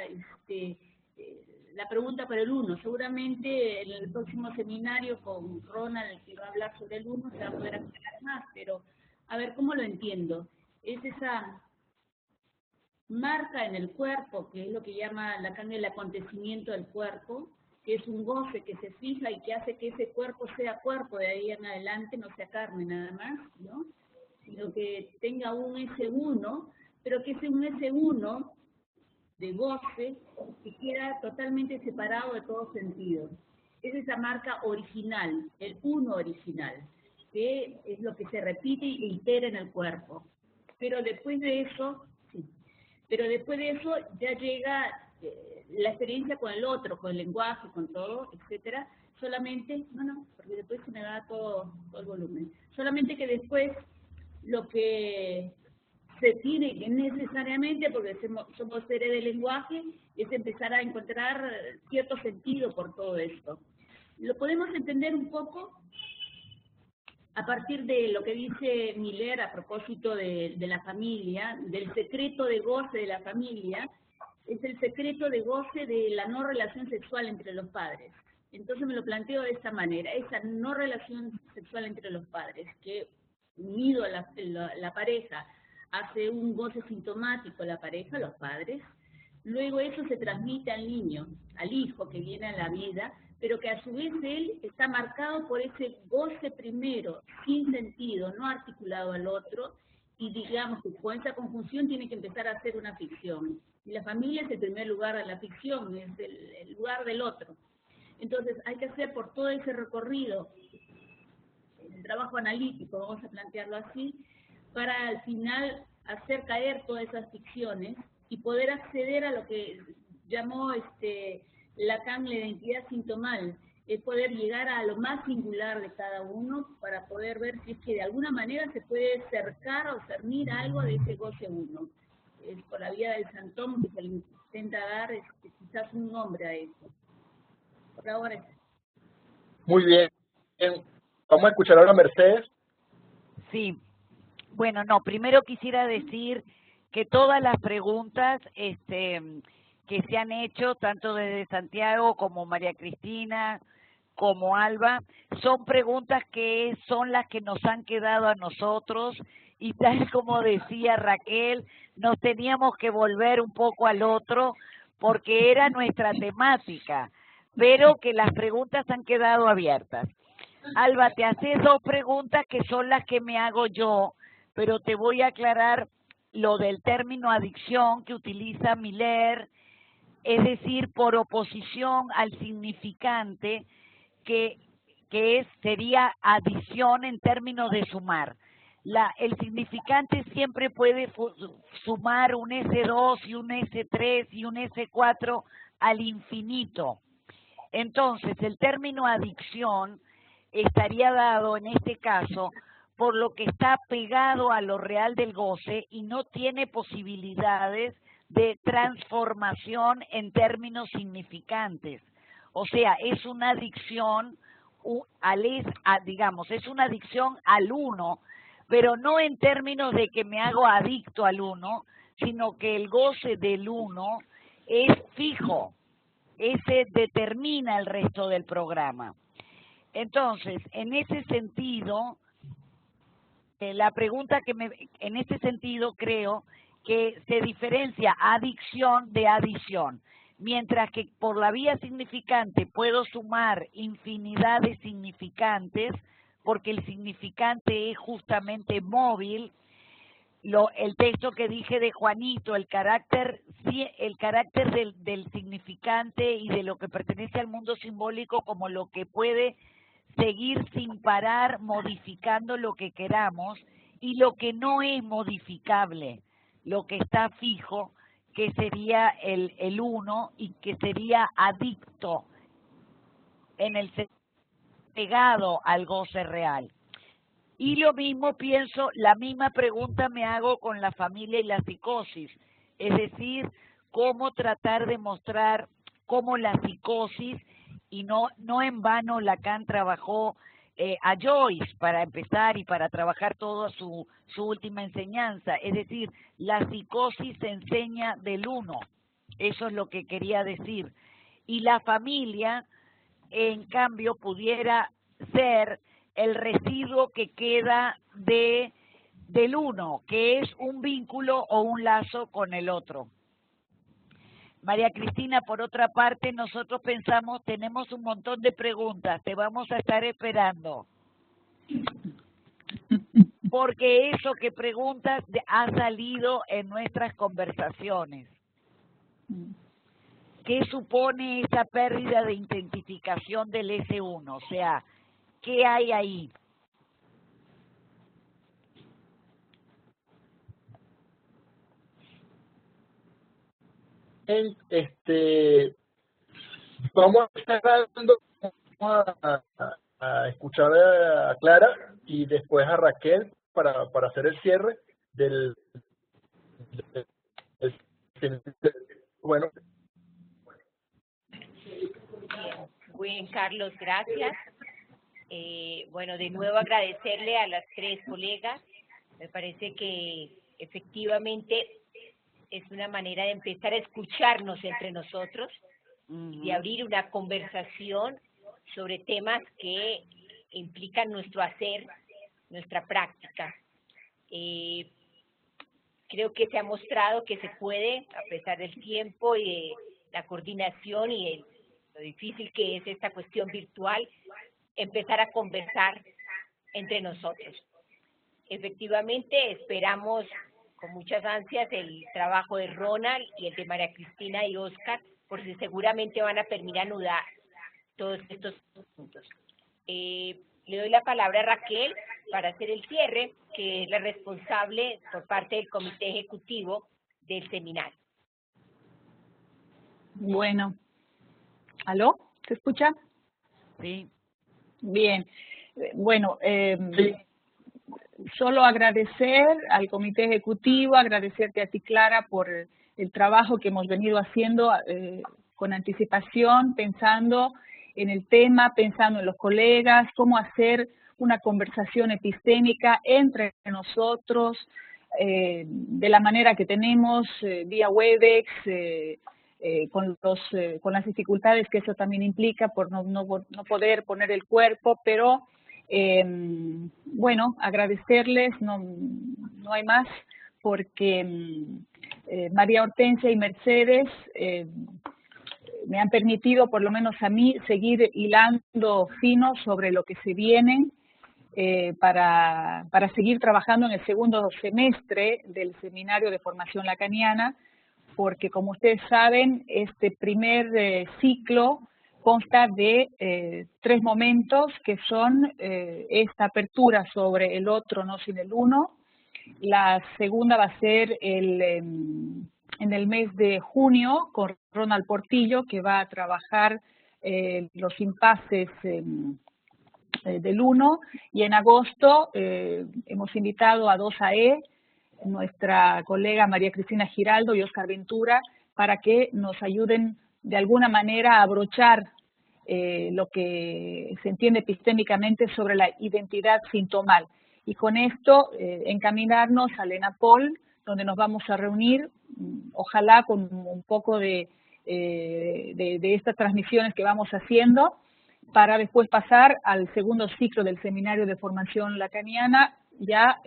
S3: la pregunta por el uno. Seguramente en el próximo seminario con Ronald, que va a hablar sobre el uno, se va a poder aclarar más, pero a ver, ¿cómo lo entiendo? Es esa marca en el cuerpo, que es lo que llama Lacan el acontecimiento del cuerpo, que es un goce que se fija y que hace que ese cuerpo sea cuerpo de ahí en adelante, no sea carne nada más, ¿no? Sino que tenga un S1, pero que ese un S1 de goce que queda totalmente separado de todo sentido. Es esa marca original, el uno original, que es lo que se repite e itera en el cuerpo. Pero después de eso, ya llega la experiencia con el otro, con el lenguaje, con todo, etcétera. Solamente, porque después se me da todo el volumen. Solamente que después lo que se tiene que necesariamente, porque somos seres de lenguaje, es empezar a encontrar cierto sentido por todo esto. Lo podemos entender un poco a partir de lo que dice Miller a propósito de la familia, del secreto de goce de la familia, es el secreto de goce de la no relación sexual entre los padres. Entonces me lo planteo de esta manera, esa no relación sexual entre los padres, que unido a la pareja, hace un goce sintomático la pareja, los padres, luego eso se transmite al niño, al hijo que viene a la vida, pero que a su vez él está marcado por ese goce primero, sin sentido, no articulado al otro, y digamos que con esa conjunción tiene que empezar a hacer una ficción. Y la familia es el primer lugar de la ficción, es el lugar del otro. Entonces hay que hacer por todo ese recorrido, el trabajo analítico, vamos a plantearlo así, para al final hacer caer todas esas ficciones y poder acceder a lo que llamó Lacan la identidad sintomal, es poder llegar a lo más singular de cada uno para poder ver si es que de alguna manera se puede cercar o cernir algo de ese goce uno. Es por la vía del santón que se le intenta dar quizás un nombre a eso. Por ahora.
S2: Muy bien. Vamos a escuchar ahora a Mercedes.
S4: Sí. Bueno, no, primero quisiera decir que todas las preguntas que se han hecho, tanto desde Santiago como María Cristina, como Alba, son preguntas que son las que nos han quedado a nosotros, y tal como decía Raquel, nos teníamos que volver un poco al otro, porque era nuestra temática, pero que las preguntas han quedado abiertas. Alba, te haces dos preguntas que son las que me hago yo, pero te voy a aclarar lo del término adicción que utiliza Miller, es decir, por oposición al significante que sería adición en términos de sumar. El significante siempre puede sumar un S2 y un S3 y un S4 al infinito. Entonces, el término adicción estaría dado en este caso por lo que está pegado a lo real del goce y no tiene posibilidades de transformación en términos significantes. O sea, es una adicción es una adicción al uno, pero no en términos de que me hago adicto al uno, sino que el goce del uno es fijo, ese determina el resto del programa. Entonces, en ese sentido, la pregunta en ese sentido creo que se diferencia adicción de adición, mientras que por la vía significante puedo sumar infinidad de significantes, porque el significante es justamente móvil. El texto que dije de Juanito, el carácter del significante y de lo que pertenece al mundo simbólico como lo que puede seguir sin parar modificando lo que queramos, y lo que no es modificable, lo que está fijo, que sería el uno y que sería adicto en el pegado al goce real. Y lo mismo pienso, la misma pregunta me hago con la familia y la psicosis, es decir, cómo tratar de mostrar cómo la psicosis, y no en vano Lacan trabajó a Joyce para empezar y para trabajar toda su última enseñanza, es decir, la psicosis se enseña del uno, eso es lo que quería decir, y la familia en cambio pudiera ser el residuo que queda del uno, que es un vínculo o un lazo con el otro. María Cristina, por otra parte, nosotros pensamos, tenemos un montón de preguntas, te vamos a estar esperando. Porque eso que preguntas ha salido en nuestras conversaciones. ¿Qué supone esa pérdida de identificación del S1? O sea, ¿qué hay ahí?
S2: Vamos a estar dando, a escuchar a Clara y después a Raquel para hacer el cierre del bueno.
S1: Bien, Carlos, gracias. Bueno, de nuevo agradecerle a las tres colegas. Me parece que efectivamente es una manera de empezar a escucharnos entre nosotros y abrir una conversación sobre temas que implican nuestro hacer, nuestra práctica. Creo que se ha mostrado que se puede, a pesar del tiempo y la coordinación y lo difícil que es esta cuestión virtual, empezar a conversar entre nosotros. Efectivamente, esperamos con muchas ansias el trabajo de Ronald y el de María Cristina y Oscar, porque seguramente van a permitir anudar todos estos puntos. Le doy la palabra a Raquel para hacer el cierre, que es la responsable por parte del comité ejecutivo del seminario.
S5: Bueno, ¿aló? ¿Se escucha?
S4: Sí.
S5: Bien, bueno,
S2: Sí.
S5: Solo agradecer al comité ejecutivo, agradecerte a ti, Clara, por el trabajo que hemos venido haciendo con anticipación, pensando en el tema, pensando en los colegas, cómo hacer una conversación epistémica entre nosotros, de la manera que tenemos, vía Webex, con las dificultades que eso también implica por no poder poner el cuerpo, pero bueno, agradecerles, no hay más, porque María Hortensia y Mercedes me han permitido, por lo menos a mí, seguir hilando fino sobre lo que se viene para seguir trabajando en el segundo semestre del Seminario de Formación Lacaniana, porque como ustedes saben, este primer ciclo consta de 3 momentos que son esta apertura sobre el otro no sin el uno. La segunda va a ser en el mes de junio con Ronald Portillo, que va a trabajar los impases del 1, y en agosto hemos invitado a 2AE, nuestra colega María Cristina Giraldo y Oscar Ventura, para que nos ayuden de alguna manera a abrochar lo que se entiende epistémicamente sobre la identidad sintomal. Y con esto encaminarnos al ENAPOL, donde nos vamos a reunir, ojalá con un poco de estas transmisiones que vamos haciendo, para después pasar al segundo ciclo del Seminario de Formación Lacaniana, ya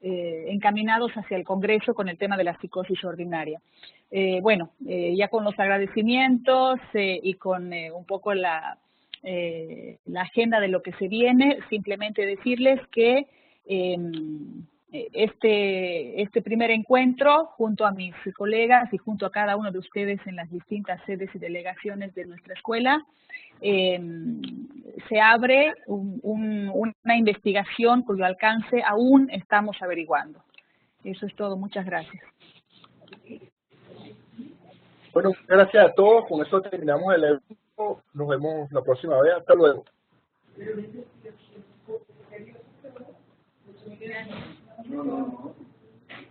S5: encaminados hacia el Congreso con el tema de la psicosis ordinaria. Bueno, ya con los agradecimientos y con un poco la agenda de lo que se viene, simplemente decirles que este primer encuentro, junto a mis colegas y junto a cada uno de ustedes en las distintas sedes y delegaciones de nuestra escuela, se abre una investigación cuyo alcance aún estamos averiguando. Eso es todo. Muchas gracias.
S2: Bueno, gracias a todos. Con eso terminamos el evento. Nos vemos la próxima vez. Hasta luego. No.